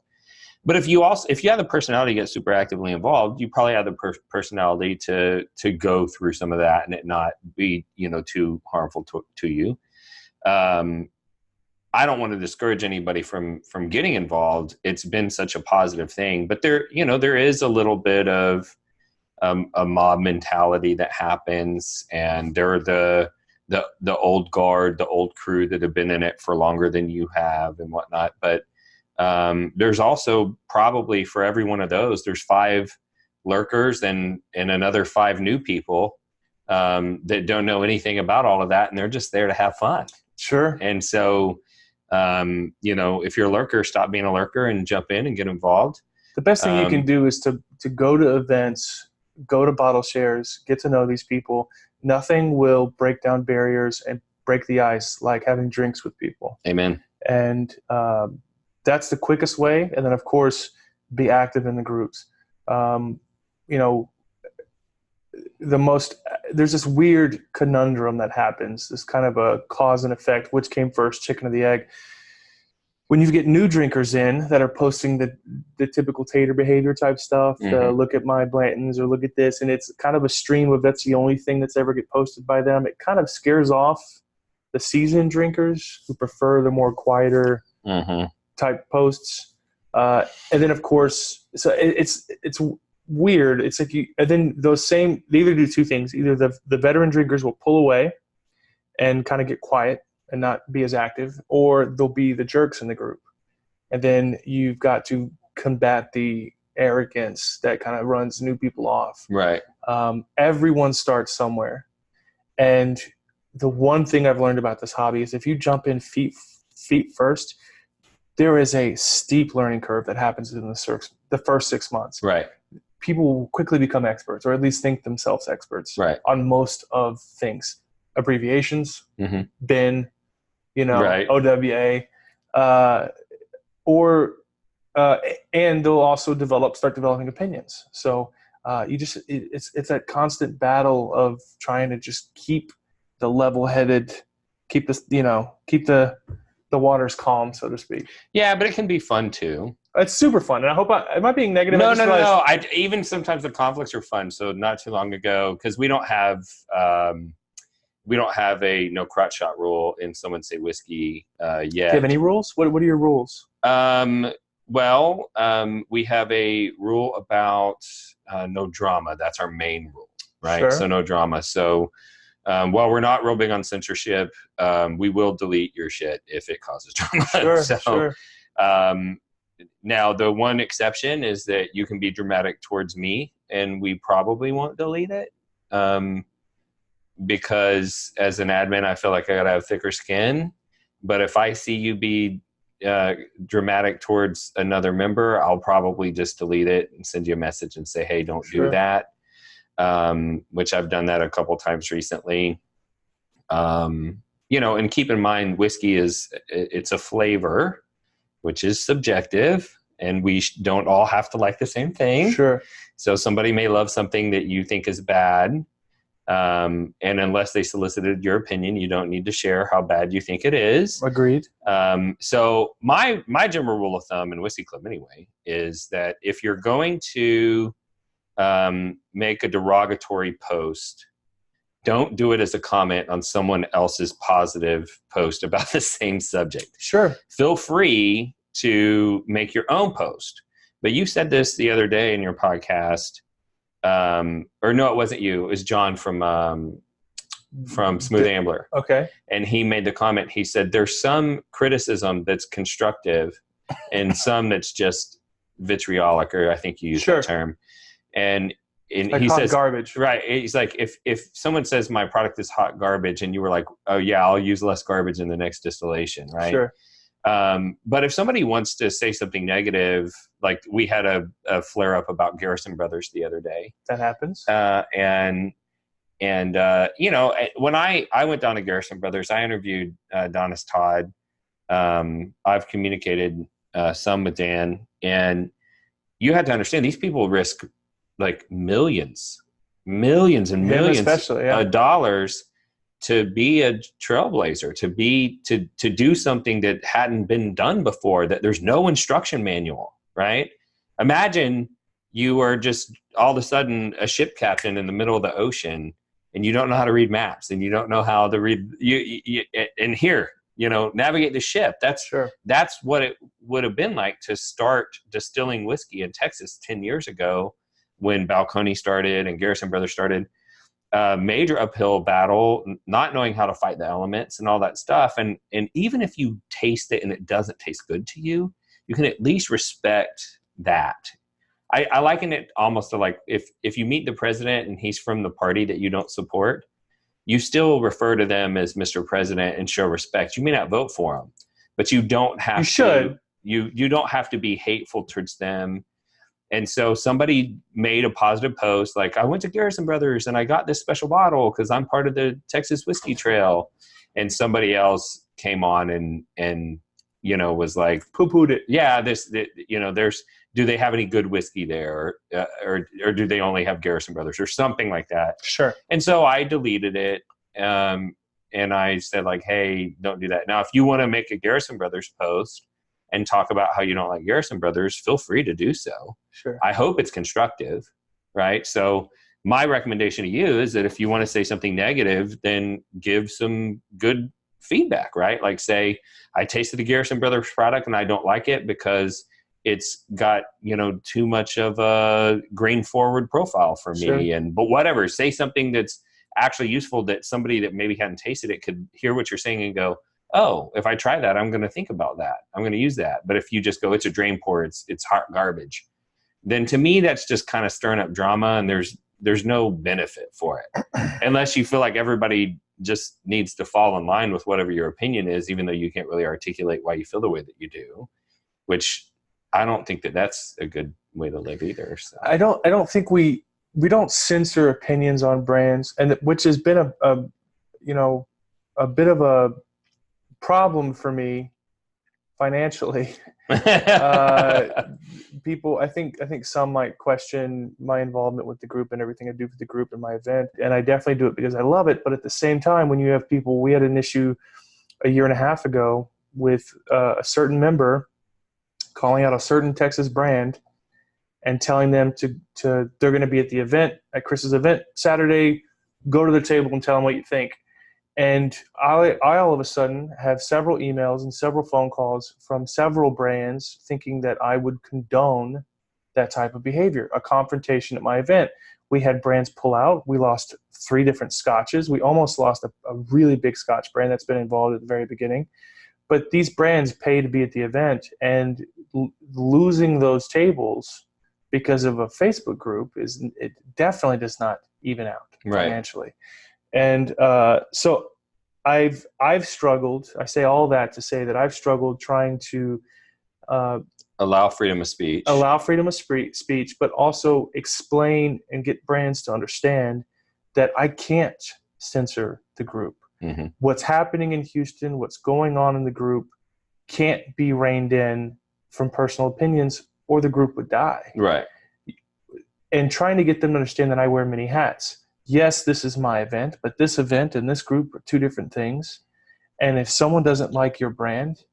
But if you have the personality to get super actively involved, you probably have the personality to go through some of that and it not be, too harmful to you. I don't want to discourage anybody from getting involved. It's been such a positive thing, but there is a little bit of, a mob mentality that happens, and they're the old guard, the old crew that have been in it for longer than you have and whatnot. But there's also probably for every one of those, there's 5 lurkers and another 5 new people that don't know anything about all of that, and they're just there to have fun. Sure. And so, if you're a lurker, stop being a lurker and jump in and get involved. The best thing you can do is to go to events, go to bottle shares, get to know these people. Nothing will break down barriers and break the ice like having drinks with people. Amen. And that's the quickest way. And then, of course, be active in the groups. There's this weird conundrum that happens, this kind of a cause and effect, which came first, chicken or the egg. When you get new drinkers in that are posting the typical tater behavior type stuff, look at my Blantons or look at this, and it's kind of a stream of that's the only thing that's ever get posted by them, it kind of scares off the seasoned drinkers who prefer the more quieter type posts. And then, of course, so it's weird. It's like and then they either do 2 things. Either the veteran drinkers will pull away and kind of get quiet and not be as active, or they'll be the jerks in the group. And then you've got to combat the arrogance that kind of runs new people off. Right. Everyone starts somewhere. And the one thing I've learned about this hobby is if you jump in feet first, there is a steep learning curve that happens in the first 6 months. Right. People will quickly become experts, or at least think themselves experts on most of things. Abbreviations, BIN, OWA, and they'll also start developing opinions. So it's that constant battle of trying to just keep the level-headed, keep the waters calm, so to speak. Yeah, but it can be fun too. It's super fun, and I hope am I being negative? No. Even sometimes the conflicts are fun. So not too long ago, because we don't have a no crotch shot rule in Someone Say Whiskey yet. Do you have any rules? What are your rules? We have a rule about no drama. That's our main rule, right? Sure. So no drama. So while we're not real big on censorship, we will delete your shit if it causes drama. Sure. Now, the one exception is that you can be dramatic towards me, and we probably won't delete it. Because as an admin, I feel like I gotta have thicker skin. But if I see you be dramatic towards another member, I'll probably just delete it and send you a message and say, hey, don't do that. Which I've done that a couple times recently. And keep in mind, whiskey it's a flavor, which is subjective, and we don't all have to like the same thing. Sure. So somebody may love something that you think is bad. And unless they solicited your opinion, you don't need to share how bad you think it is. Agreed. So my general rule of thumb in Whiskey Club anyway is that if you're going to make a derogatory post, don't do it as a comment on someone else's positive post about the same subject. Sure. Feel free to make your own post. But you said this the other day in your podcast. Or no, it wasn't you. It was John from Smooth Ambler. Okay. And he made the comment. He said, there's some criticism that's constructive and some that's just vitriolic, or I think you used that term. And he says garbage. Right. He's like, if someone says my product is hot garbage and you were like, oh yeah, I'll use less garbage in the next distillation. Right. Sure. But if somebody wants to say something negative, like we had a flare up about Garrison Brothers the other day. That happens. When I went down to Garrison Brothers, I interviewed Donis Todd. I've communicated some with Dan, and you had to understand these people risk like millions and millions of dollars to be a trailblazer, to do something that hadn't been done before, that there's no instruction manual, right? Imagine you are just all of a sudden a ship captain in the middle of the ocean and you don't know how to read maps and you don't know how to read navigate the ship. That's what it would have been like to start distilling whiskey in Texas 10 years ago when Balcony started and Garrison Brothers started, major uphill battle, not knowing how to fight the elements and all that stuff. And even if you taste it and it doesn't taste good to you, you can at least respect that. I liken it almost to like if you meet the president and he's from the party that you don't support, you still refer to them as Mr. President and show respect. You may not vote for him, but you don't have You should. You don't have to be hateful towards them. And so somebody made a positive post like, I went to Garrison Brothers and I got this special bottle because I'm part of the Texas Whiskey Trail. And somebody else came on and was like, Poo-pooed it. yeah, do they have any good whiskey there? Or do they only have Garrison Brothers or something like that? Sure. And so I deleted it. And I said like, hey, don't do that. Now, if you want to make a Garrison Brothers post and talk about how you don't like Garrison Brothers, feel free to do so. Sure. I hope it's constructive, right? So my recommendation to you is that if you want to say something negative, then give some good feedback, right? Like say, I tasted the Garrison Brothers product and I don't like it because it's got, too much of a grain forward profile for me. Sure. But whatever, say something that's actually useful that somebody that maybe hadn't tasted it could hear what you're saying and go, oh, if I try that, I'm going to think about that. I'm going to use that. But if you just go, it's a drain pour, it's hot garbage, then to me, that's just kind of stirring up drama and there's no benefit for it. Unless you feel like everybody just needs to fall in line with whatever your opinion is, even though you can't really articulate why you feel the way that you do, which I don't think that that's a good way to live either. So. I don't think we don't censor opinions on brands, and which has been a bit of a problem for me financially. People, I think some might question my involvement with the group and everything I do for the group and my event, and I definitely do it because I love it. But at the same time, when you have people, we had an issue a year and a half ago with a certain member calling out a certain Texas brand and telling them to they're going to be at the event, at Chris's event Saturday, go to the table and tell them what you think. And I all of a sudden have several emails and several phone calls from several brands thinking that I would condone that type of behavior, a confrontation at my event. We had brands pull out. We lost 3 different scotches. We almost lost a really big Scotch brand that's been involved at the very beginning. But these brands pay to be at the event, and losing those tables because of a Facebook group it definitely does not even out financially. And so I've struggled. I say all that to say that I've struggled trying to allow freedom of speech. But also explain and get brands to understand that I can't censor the group. Mm-hmm. What's happening in Houston, what's going on in the group can't be reined in from personal opinions, or the group would die. Right. And trying to get them to understand that I wear many hats. Yes, this is my event, but this event and this group are 2 different things. And if someone doesn't like your brand,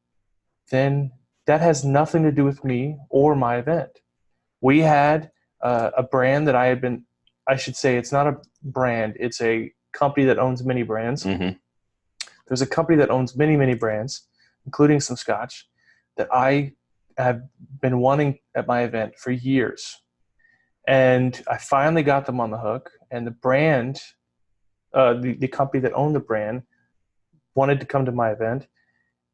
then that has nothing to do with me or my event. We had a brand that I should say it's not a brand, it's a company that owns many brands. Mm-hmm. There's a company that owns many, many brands, including some Scotch, that I have been wanting at my event for years. And I finally got them on the hook, and the brand, the company that owned the brand, wanted to come to my event,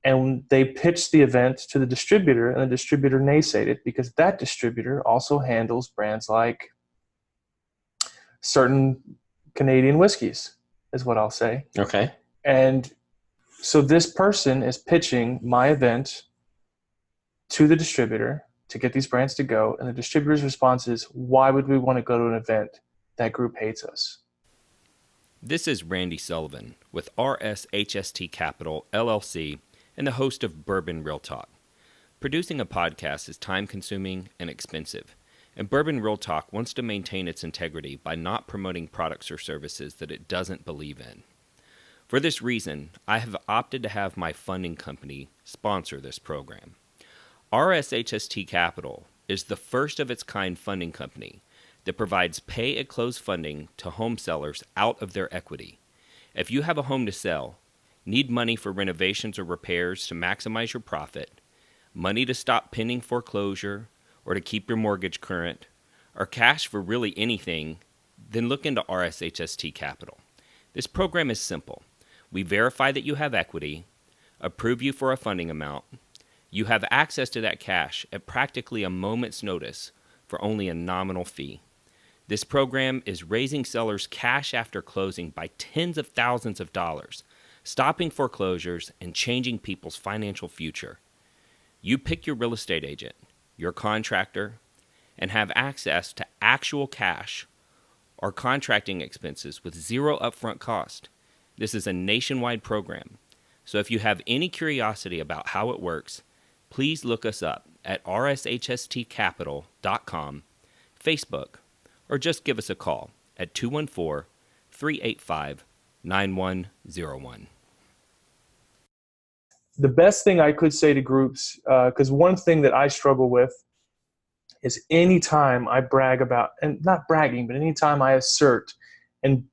and they pitched the event to the distributor, and the distributor naysayed it because that distributor also handles brands like certain Canadian whiskeys, is what I'll say. Okay. And so this person is pitching my event to the distributor to get these brands to go, and the distributor's response is, why would we want to go to an event? That group hates us. This is Randy Sullivan with RSHST Capital, LLC, and the host of Bourbon Real Talk. Producing a podcast is time-consuming and expensive, and Bourbon Real Talk wants to maintain its integrity by not promoting products or services that it doesn't believe in. For this reason, I have opted to have my funding company sponsor this program. RSHST Capital is the first of its kind funding company that provides pay-at-close funding to home sellers out of their equity. If you have a home to sell, need money for renovations or repairs to maximize your profit, money to stop pending foreclosure or to keep your mortgage current, or cash for really anything, then look into RSHST Capital. This program is simple. We verify that you have equity, approve you for a funding amount. You have access to that cash at practically a moment's notice for only a nominal fee. This program is raising sellers cash after closing by tens of thousands of dollars, stopping foreclosures and changing people's financial future. You pick your real estate agent, your contractor, and have access to actual cash or contracting expenses with zero upfront cost. This is a nationwide program, so if you have any curiosity about how it works, please look us up at rshstcapital.com, Facebook, or just give us a call at 214-385-9101. The best thing I could say to groups, because one thing that I struggle with is anytime I brag about, and not bragging, but anytime I assert and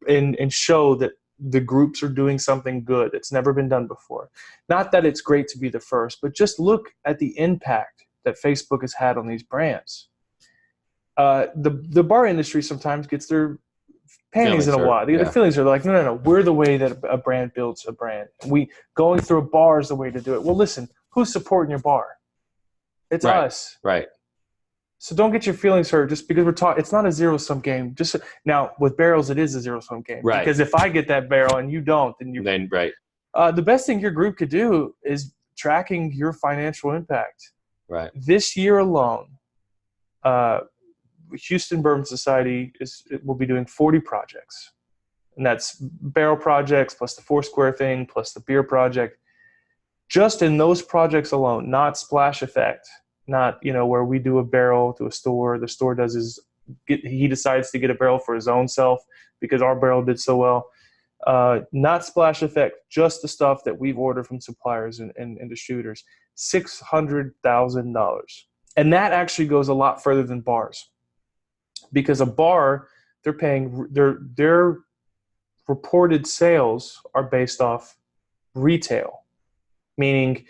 show that the groups are doing something good, it's never been done before. Not that it's great to be the first, but just look at the impact that Facebook has had on these brands. The bar industry sometimes gets their panties in a wad. The feelings are like, no, we're the way that a brand builds a brand. Going through a bar is the way to do it. Well, listen, who's supporting your bar? It's us. Right. So don't get your feelings hurt just because we're talking. It's not a zero-sum game. Just now with barrels, it is a zero-sum game. Right. Because if I get that barrel and you don't, then right. The best thing your group could do is tracking your financial impact. Right. This year alone, Houston Bourbon Society will be doing 40 projects, and that's barrel projects plus the Foursquare thing plus the beer project. Just in those projects alone, not splash effect. Not, where we do a barrel to a store. The store he decides to get a barrel for his own self because our barrel did so well. Not splash effect, just the stuff that we've ordered from suppliers and distributors. $600,000. And that actually goes a lot further than bars. Because a bar, they're paying, their reported sales are based off retail. Meaning,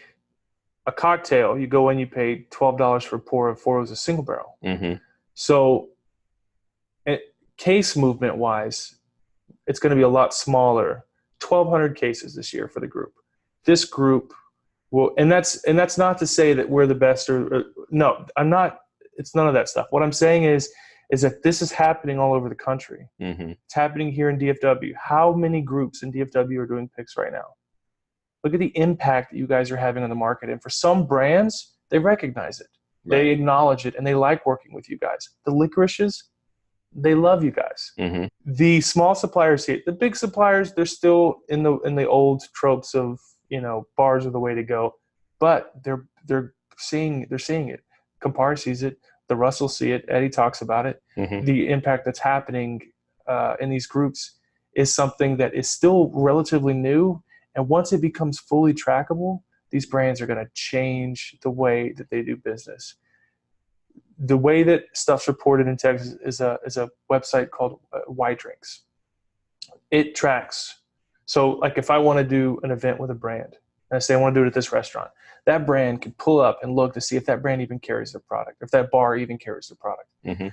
a cocktail, you go in, you pay $12 for a pour of 4 is a single barrel. Mm-hmm. So case movement wise, it's going to be a lot smaller. 1,200 cases this year for the group. This group will, and that's not to say that we're the best no, I'm not. It's none of that stuff. What I'm saying is that this is happening all over the country. Mm-hmm. It's happening here in DFW. How many groups in DFW are doing picks right now? Look at the impact that you guys are having on the market. And for some brands, they recognize it. Right. They acknowledge it, and they like working with you guys. The licorices, they love you guys. Mm-hmm. The small suppliers see it. The big suppliers, they're still in the old tropes of, bars are the way to go. But they're seeing it. Campari sees it. The Russells see it. Eddie talks about it. Mm-hmm. The impact that's happening in these groups is something that is still relatively new. And once it becomes fully trackable, these brands are going to change the way that they do business. The way that stuff's reported in Texas is a website called Y Drinks. It tracks. So, like, if I want to do an event with a brand, and I say I want to do it at this restaurant, that brand can pull up and look to see if that brand even carries their product, if that bar even carries their product. Mm-hmm.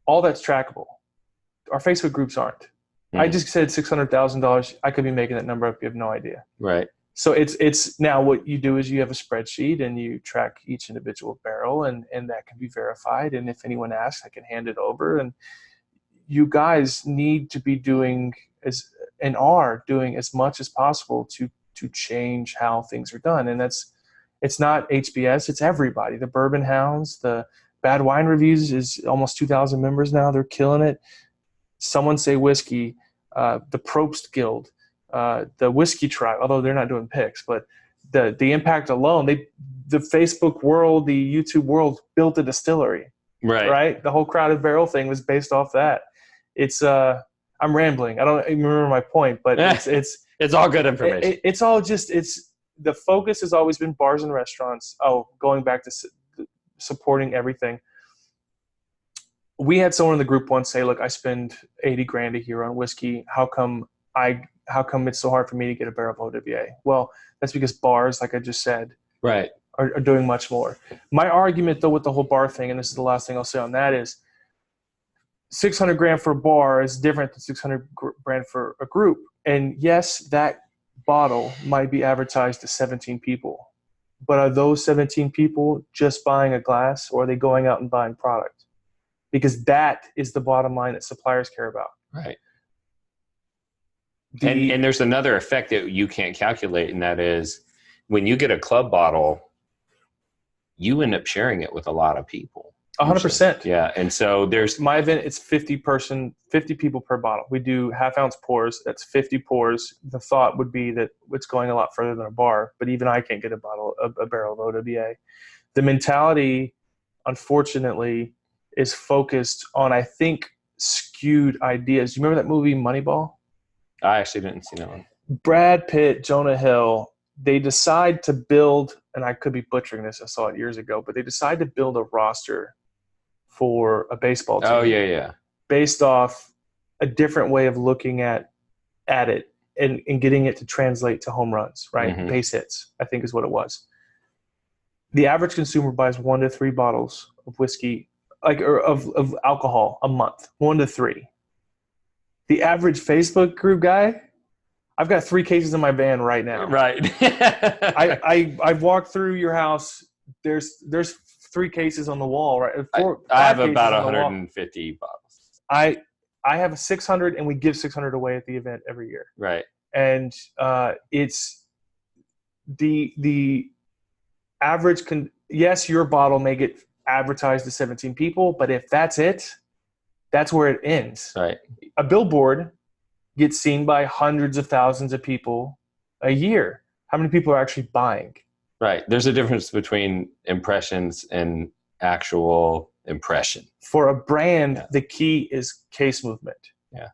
All that's trackable. Our Facebook groups aren't. I just said $600,000. I could be making that number up. You have no idea. Right. So it's now what you do is you have a spreadsheet and you track each individual barrel and that can be verified. And if anyone asks, I can hand it over. And you guys need to be doing are doing as much as possible to change how things are done. And it's not HBS, it's everybody. The Bourbon Hounds, the Bad Wine Reviews is almost 2,000 members now. They're killing it. Someone Say Whiskey, the Probst Guild, the Whiskey Tribe, although they're not doing picks, but the impact alone, the Facebook world, the YouTube world built a distillery, right? The whole Crowded Barrel thing was based off that. It's I'm rambling. I don't even remember my point, but it's all good information. It's all just the focus has always been bars and restaurants. Oh, going back to supporting everything. We had someone in the group once say, look, I spend $80,000 a year on whiskey. How come it's so hard for me to get a barrel of OWA? Well, that's because bars, like I just said, right, are doing much more. My argument, though, with the whole bar thing, and this is the last thing I'll say on that, is 600 grand for a bar is different than 600 grand for a group. And yes, that bottle might be advertised to 17 people, but are those 17 people just buying a glass, or are they going out and buying product? Because that is the bottom line that suppliers care about. Right. And there's another effect that you can't calculate, and that is when you get a club bottle, you end up sharing it with a lot of people. 100%. Yeah. And so there's my event, it's 50 people per bottle. We do half-ounce pours. That's 50 pours. The thought would be that it's going a lot further than a bar, but even I can't get a barrel of OWA. The mentality, unfortunately, is focused on, I think, skewed ideas. You remember that movie Moneyball? I actually didn't see that one. Brad Pitt, Jonah Hill, they decide to build, and I could be butchering this, I saw it years ago, but they decide to build a roster for a baseball team. Oh, yeah. Based off a different way of looking at it and getting it to translate to home runs, right? Mm-hmm. Base hits, I think is what it was. The average consumer buys 1 to 3 bottles of whiskey, of alcohol a month, 1 to 3. The average Facebook group guy, I've got 3 cases in my van right now. Right. I've walked through your house. There's 3 cases on the wall, right? I have about 150 bottles. I have a 600, and we give 600 away at the event every year. Right. And it's the average. Yes, your bottle may get advertised to 17 people, but if that's it, that's where it ends. Right. A billboard gets seen by hundreds of thousands of people a year. How many people are actually buying? Right. There's a difference between impressions and actual impression. For a brand, the key is case movement. Yeah.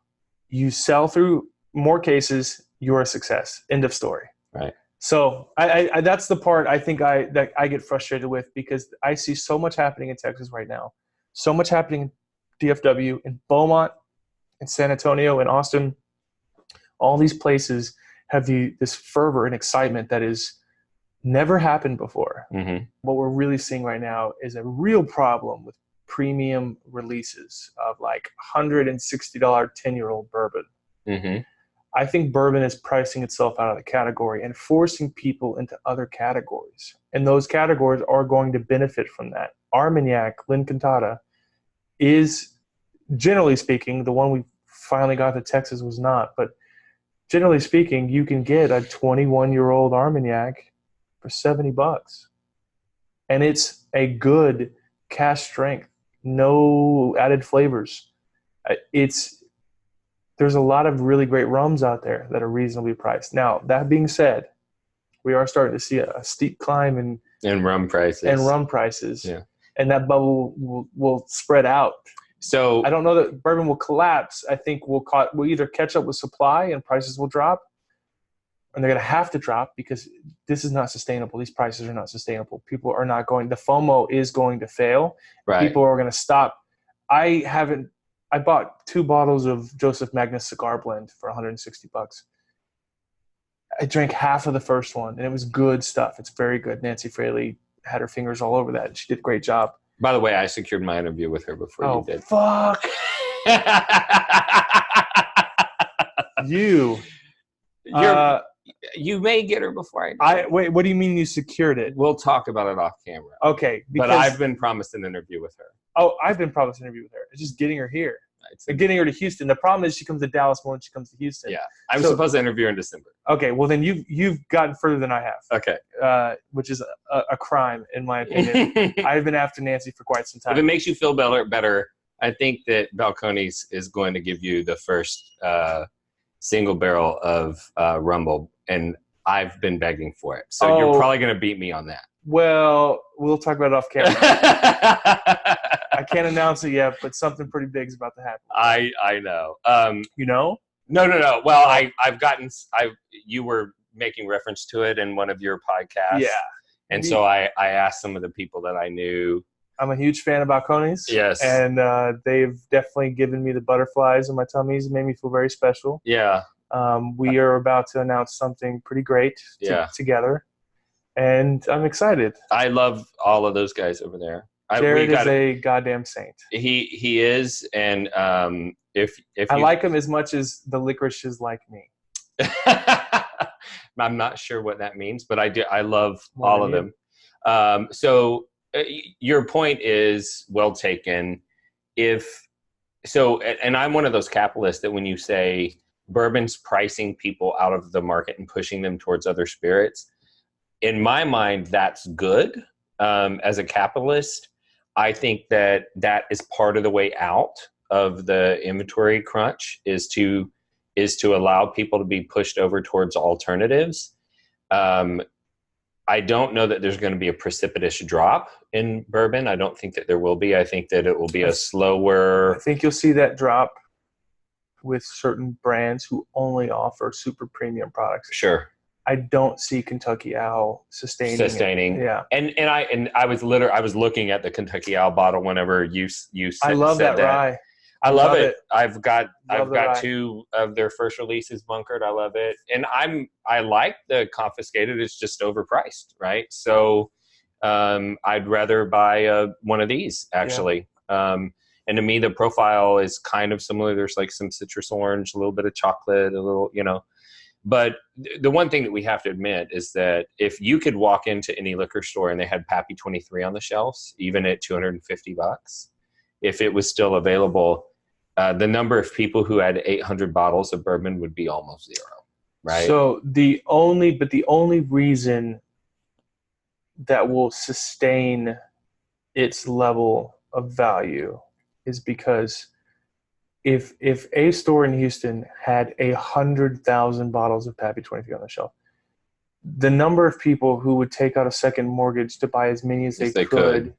You sell through more cases, you're a success. End of story. Right. So I that's the part I think that I get frustrated with, because I see so much happening in Texas right now. So much happening in DFW, in Beaumont, in San Antonio, in Austin. All these places have this fervor and excitement that is never happened before. Mm-hmm. What we're really seeing right now is a real problem with premium releases of like $160 10-year-old bourbon. Mm-hmm. I think bourbon is pricing itself out of the category and forcing people into other categories. And those categories are going to benefit from that. Armagnac, Lincantata, is, generally speaking, the one we finally got to Texas was not, but generally speaking, you can get a 21-year-old Armagnac for $70. And it's a good cask strength, no added flavors. There's a lot of really great rums out there that are reasonably priced. Now, that being said, we are starting to see a steep climb in rum prices. Yeah. And that bubble will spread out. So I don't know that bourbon will collapse. I think we'll either catch up with supply and prices will drop, and they're going to have to drop because this is not sustainable. These prices are not sustainable. People are not going – the FOMO is going to fail. Right. People are going to stop. I bought 2 bottles of Joseph Magnus cigar blend for $160. I drank half of the first one, and it was good stuff. It's very good. Nancy Fraley had her fingers all over that, and she did a great job. By the way, I secured my interview with her before you did. Fuck. You may get her before I do. Wait, what do you mean you secured it? We'll talk about it off camera. Okay. But I've been promised an interview with her. Oh, I've been promised an interview with her. It's just getting her here. Getting her to Houston. The problem is she comes to Dallas more than she comes to Houston. Yeah. I'm supposed to interview her in December. Okay. Well, then you've gotten further than I have. Okay. Which is a crime, in my opinion. I've been after Nancy for quite some time. If it makes you feel better, I think that Balcones is going to give you the first single barrel of Rumble, and I've been begging for it. So you're probably going to beat me on that. Well, we'll talk about it off camera. I can't announce it yet, but something pretty big is about to happen. I know. You know? No. Well, you were making reference to it in one of your podcasts. Yeah. And so I asked some of the people that I knew. I'm a huge fan of Balcones. Yes. And they've definitely given me the butterflies in my tummies. It made me feel very special. Yeah. We are about to announce something pretty great together. And I'm excited. I love all of those guys over there. Jared is a goddamn saint. He is, and if I like him as much as the licorices like me. I'm not sure what that means, but I do. I love More all than of them. So your point is well taken. And I'm one of those capitalists that when you say bourbon's pricing people out of the market and pushing them towards other spirits, in my mind, that's good. As a capitalist, I think that is part of the way out of the inventory crunch is to allow people to be pushed over towards alternatives. I don't know that there's going to be a precipitous drop in bourbon. I don't think that there will be. I think that it will be a slower. I think you'll see that drop with certain brands who only offer super premium products. Sure. I don't see Kentucky Owl sustaining. It. Yeah. And I was looking at the Kentucky Owl bottle whenever you said I love that rye. I love it. I've got rye. 2 of their first releases bunkered. I love it. And I like the confiscated. It's just overpriced, right? So I'd rather buy one of these actually. Yeah. And to me, the profile is kind of similar. There's like some citrus orange, a little bit of chocolate, a little, But the one thing that we have to admit is that if you could walk into any liquor store and they had Pappy 23 on the shelves, even at $250, if it was still available, the number of people who had 800 bottles of bourbon would be almost zero, right? So the only reason that will sustain its level of value is because if a store in Houston had 100,000 bottles of Pappy 23 on the shelf, the number of people who would take out a second mortgage to buy as many as they could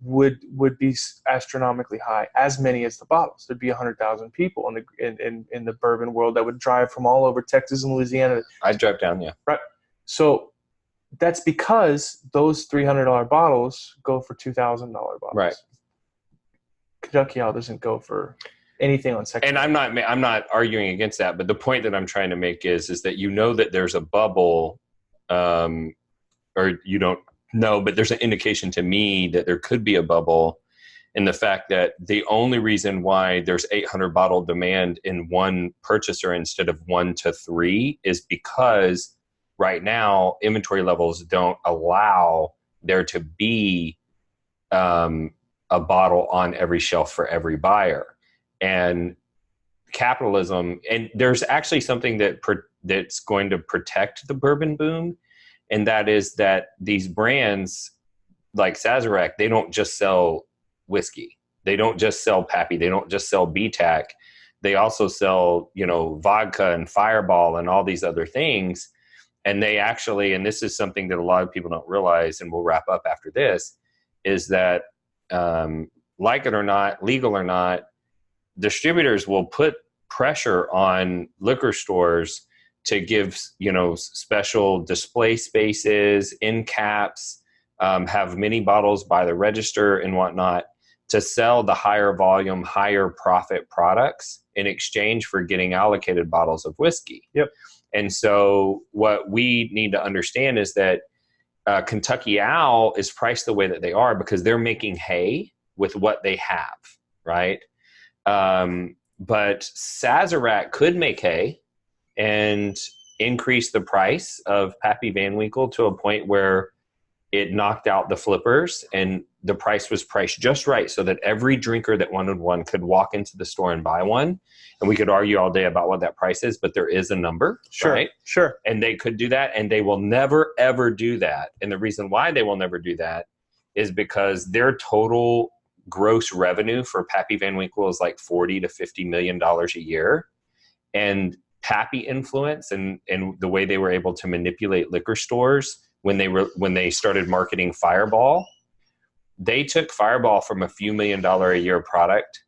would be astronomically high. As many as the bottles, there'd be 100,000 people in the bourbon world that would drive from all over Texas and Louisiana. I'd drive down, yeah. Right. So that's because those $300 bottles go for $2,000 bottles. Right. Kentucky Owl doesn't go for anything on second. And I'm not arguing against that, but the point that I'm trying to make is that that there's a bubble, or you don't know, but there's an indication to me that there could be a bubble in the fact that the only reason why there's 800 bottle demand in one purchaser instead of 1 to 3 is because right now inventory levels don't allow there to be a bottle on every shelf for every buyer. And capitalism, and there's actually something that's going to protect the bourbon boom, and that is that these brands like Sazerac, they don't just sell whiskey. They don't just sell Pappy. They don't just sell BTAC. They also sell, vodka and Fireball and all these other things. And they actually, and this is something that a lot of people don't realize, and we'll wrap up after this, is that like it or not, legal or not, distributors will put pressure on liquor stores to give, special display spaces, end caps, have many bottles by the register and whatnot to sell the higher volume, higher profit products in exchange for getting allocated bottles of whiskey. Yep. And so what we need to understand is that Kentucky Owl is priced the way that they are because they're making hay with what they have, right? But Sazerac could make hay and increase the price of Pappy Van Winkle to a point where it knocked out the flippers and the price was priced just right so that every drinker that wanted one could walk into the store and buy one. And we could argue all day about what that price is, but there is a number, sure, right? Sure. And they could do that, and they will never, ever do that. And the reason why they will never do that is because their total gross revenue for Pappy Van Winkle is like $40 to $50 million a year. And Pappy influence and the way they were able to manipulate liquor stores when they started marketing Fireball, they took Fireball from a few $1 million a year product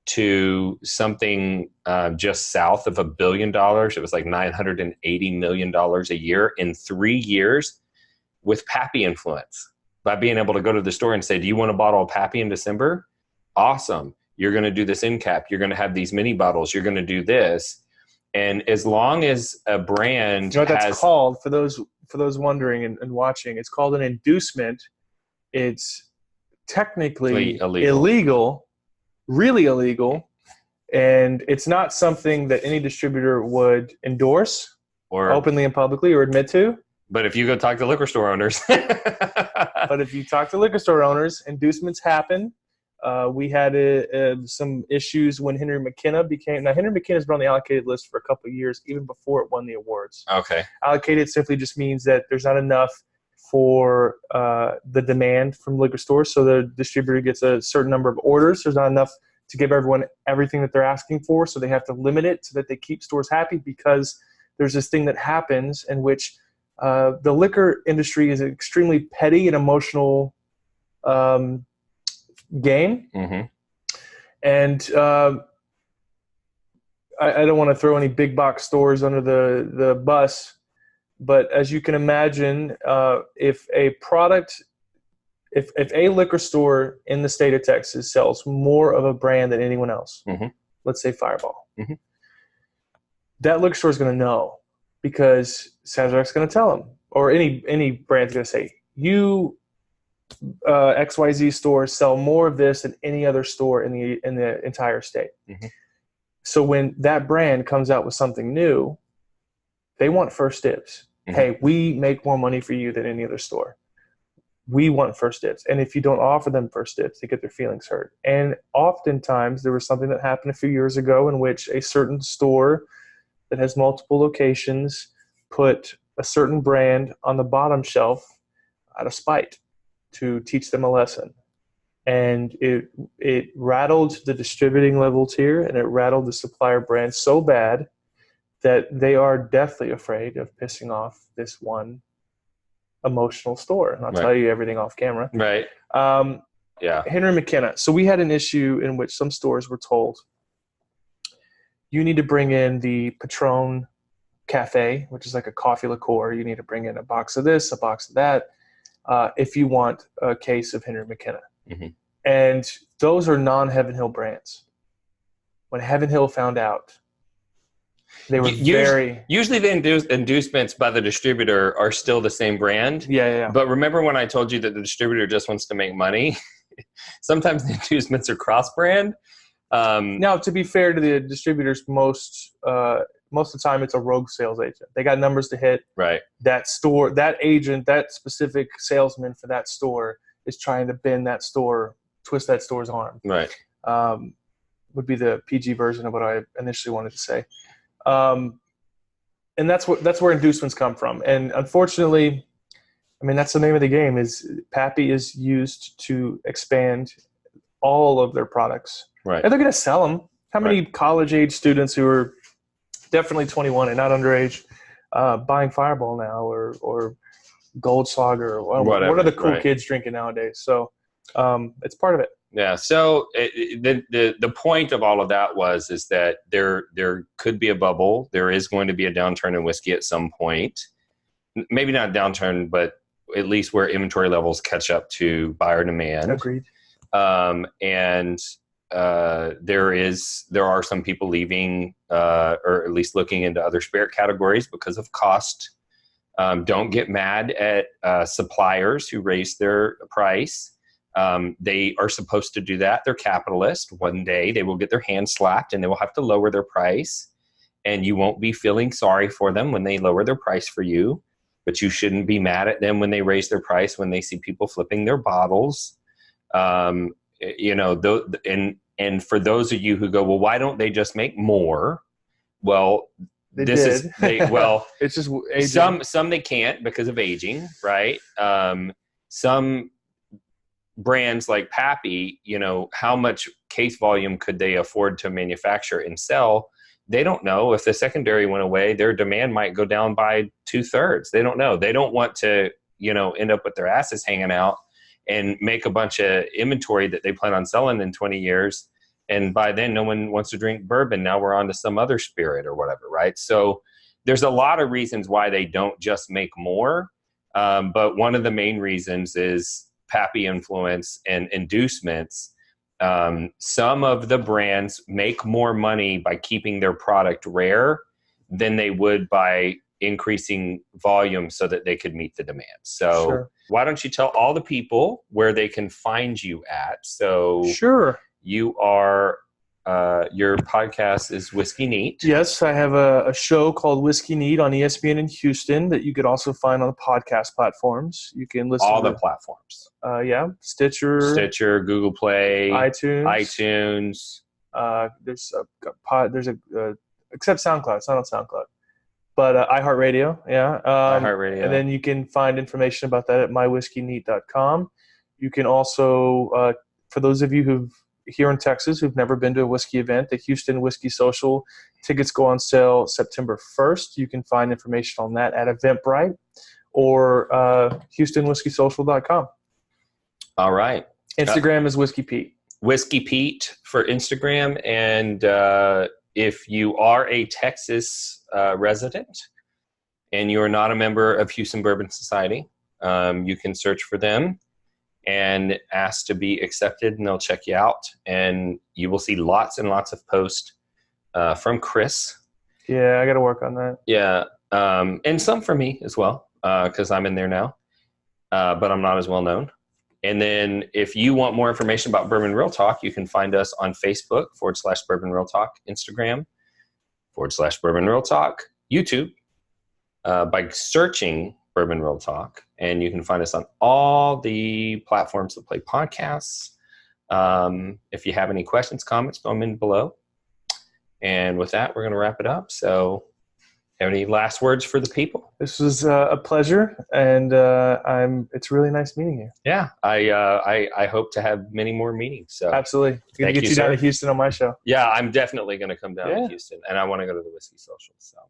to something just south of $1 billion. It was like $980 million a year in 3 years with Pappy influence. By being able to go to the store and say, do you want a bottle of Pappy in December? Awesome. You're going to do this end cap. You're going to have these mini bottles. You're going to do this. And as long as a brand what that's called, for those wondering and watching, it's called an inducement. It's technically illegal. illegal, really illegal, and it's not something that any distributor would endorse Or openly and publicly or admit to. But if you go talk to liquor store owners, But if you talk to liquor store owners, inducements happen. We had some issues when Henry McKenna became. Now, Henry McKenna's been on the allocated list for a couple of years, even before it won the awards. okay, Allocated simply just means that there's not enough for the demand from liquor stores, so the distributor gets a certain number of orders. There's not enough to give everyone everything that they're asking for, so they have to limit it so that they keep stores happy, because there's this thing that happens in which the liquor industry is an extremely petty and emotional game. mm-hmm. And I don't want to throw any big box stores under the bus, but as you can imagine, if a liquor store in the state of Texas sells more of a brand than anyone else, mm-hmm. let's say Fireball, mm-hmm. that liquor store is going to know, because Sazerac's going to tell them, or any brand's going to say, you XYZ stores sell more of this than any other store in the entire state. Mm-hmm. So when that brand comes out with something new, they want first dibs. Mm-hmm. Hey, we make more money for you than any other store. We want first dibs. And if you don't offer them first dibs, they get their feelings hurt. And oftentimes there was something that happened a few years ago in which a certain store that has multiple locations put a certain brand on the bottom shelf out of spite to teach them a lesson. And it rattled the distributing level tier, and it rattled the supplier brand so bad that they are deathly afraid of pissing off this one emotional store. And I'll tell you everything off camera. Right. Yeah. Henry McKenna. So we had an issue in which some stores were told, you need to bring in the Patron Cafe, which is like a coffee liqueur. You need to bring in a box of this, a box of that, if you want a case of Henry McKenna. Mm-hmm. And those are non-Heaven Hill brands. When Heaven Hill found out, they were Usually the inducements by the distributor are still the same brand. Yeah. But remember when I told you that the distributor just wants to make money? Sometimes the inducements are cross-brand. Now, to be fair to the distributors, most of the time it's a rogue sales agent. They got numbers to hit. Right. That store, that agent, that specific salesman for that store is trying to bend that store, twist that store's arm. Right. Would be the PG version of what I initially wanted to say. And that's where inducements come from. And unfortunately, I mean, that's the name of the game. Is Pappy is used to expand all of their products. Right. And they're going to sell them. How many college-age students who are definitely 21 and not underage buying Fireball now, or Goldschlager, or whatever. What are the cool kids drinking nowadays? So it's part of it. Yeah. So the point of all of that is that there could be a bubble. There is going to be a downturn in whiskey at some point. Maybe not a downturn, but at least where inventory levels catch up to buyer demand. Agreed. And there are some people leaving, or at least looking into other spirit categories because of cost. Don't get mad at suppliers who raise their price. They are supposed to do that. They're capitalists. One day they will get their hands slapped and they will have to lower their price. And you won't be feeling sorry for them when they lower their price for you. But you shouldn't be mad at them when they raise their price, when they see people flipping their bottles. And for those of you who go, well, why don't they just make more? Well, it's just aging. Some they can't because of aging, right? Some brands like Pappy, how much case volume could they afford to manufacture and sell? They don't know. If the secondary went away, their demand might go down by 2/3. They don't know. They don't want to, end up with their asses hanging out and make a bunch of inventory that they plan on selling in 20 years. And by then, no one wants to drink bourbon. Now we're on to some other spirit or whatever, right? So there's a lot of reasons why they don't just make more. But one of the main reasons is Pappy influence and inducements. Some of the brands make more money by keeping their product rare than they would by increasing volume so that they could meet the demand. So Sure. why don't you tell all the people where they can find you at? So Sure. you are, your podcast is Whiskey Neat. Yes, I have a show called Whiskey Neat on ESPN in Houston that you could also find on the podcast platforms. You can listen All to the platforms. Stitcher, Google Play, iTunes. iTunes. There's a except SoundCloud. It's not on SoundCloud, but iHeartRadio. Yeah. iHeartRadio. And then you can find information about that at mywhiskeyneat.com. You can also, for those of you who've here in Texas who've never been to a whiskey event, the Houston Whiskey Social tickets go on sale September 1st. You can find information on that at Eventbrite or HoustonWhiskeySocial.com. All right. Instagram is Whiskey Pete. Whiskey Pete for Instagram. And if you are a Texas resident and you're not a member of Houston Bourbon Society, you can search for them and ask to be accepted, and they'll check you out. And you will see lots and lots of posts from Chris. Yeah, I got to work on that. Yeah, and some for me as well, because I'm in there now, but I'm not as well known. And then if you want more information about Bourbon Real Talk, you can find us on Facebook /Bourbon Real Talk, Instagram /Bourbon Real Talk, YouTube by searching Bourbon Real Talk, and you can find us on all the platforms that play podcasts. If you have any questions, comments, throw them in below. And with that, we're going to wrap it up. So, have any last words for the people? This was a pleasure, and it's really nice meeting you. Yeah, I hope to have many more meetings. So absolutely, Thank get you, you down sir. to Houston on my show. Yeah, I'm definitely going to come down to Houston, and I want to go to the Whiskey Social. So, all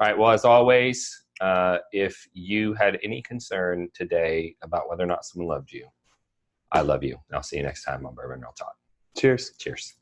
right. Well, as always, if you had any concern today about whether or not someone loved you, I love you. And I'll see you next time on Bourbon Real Talk. Cheers. Cheers.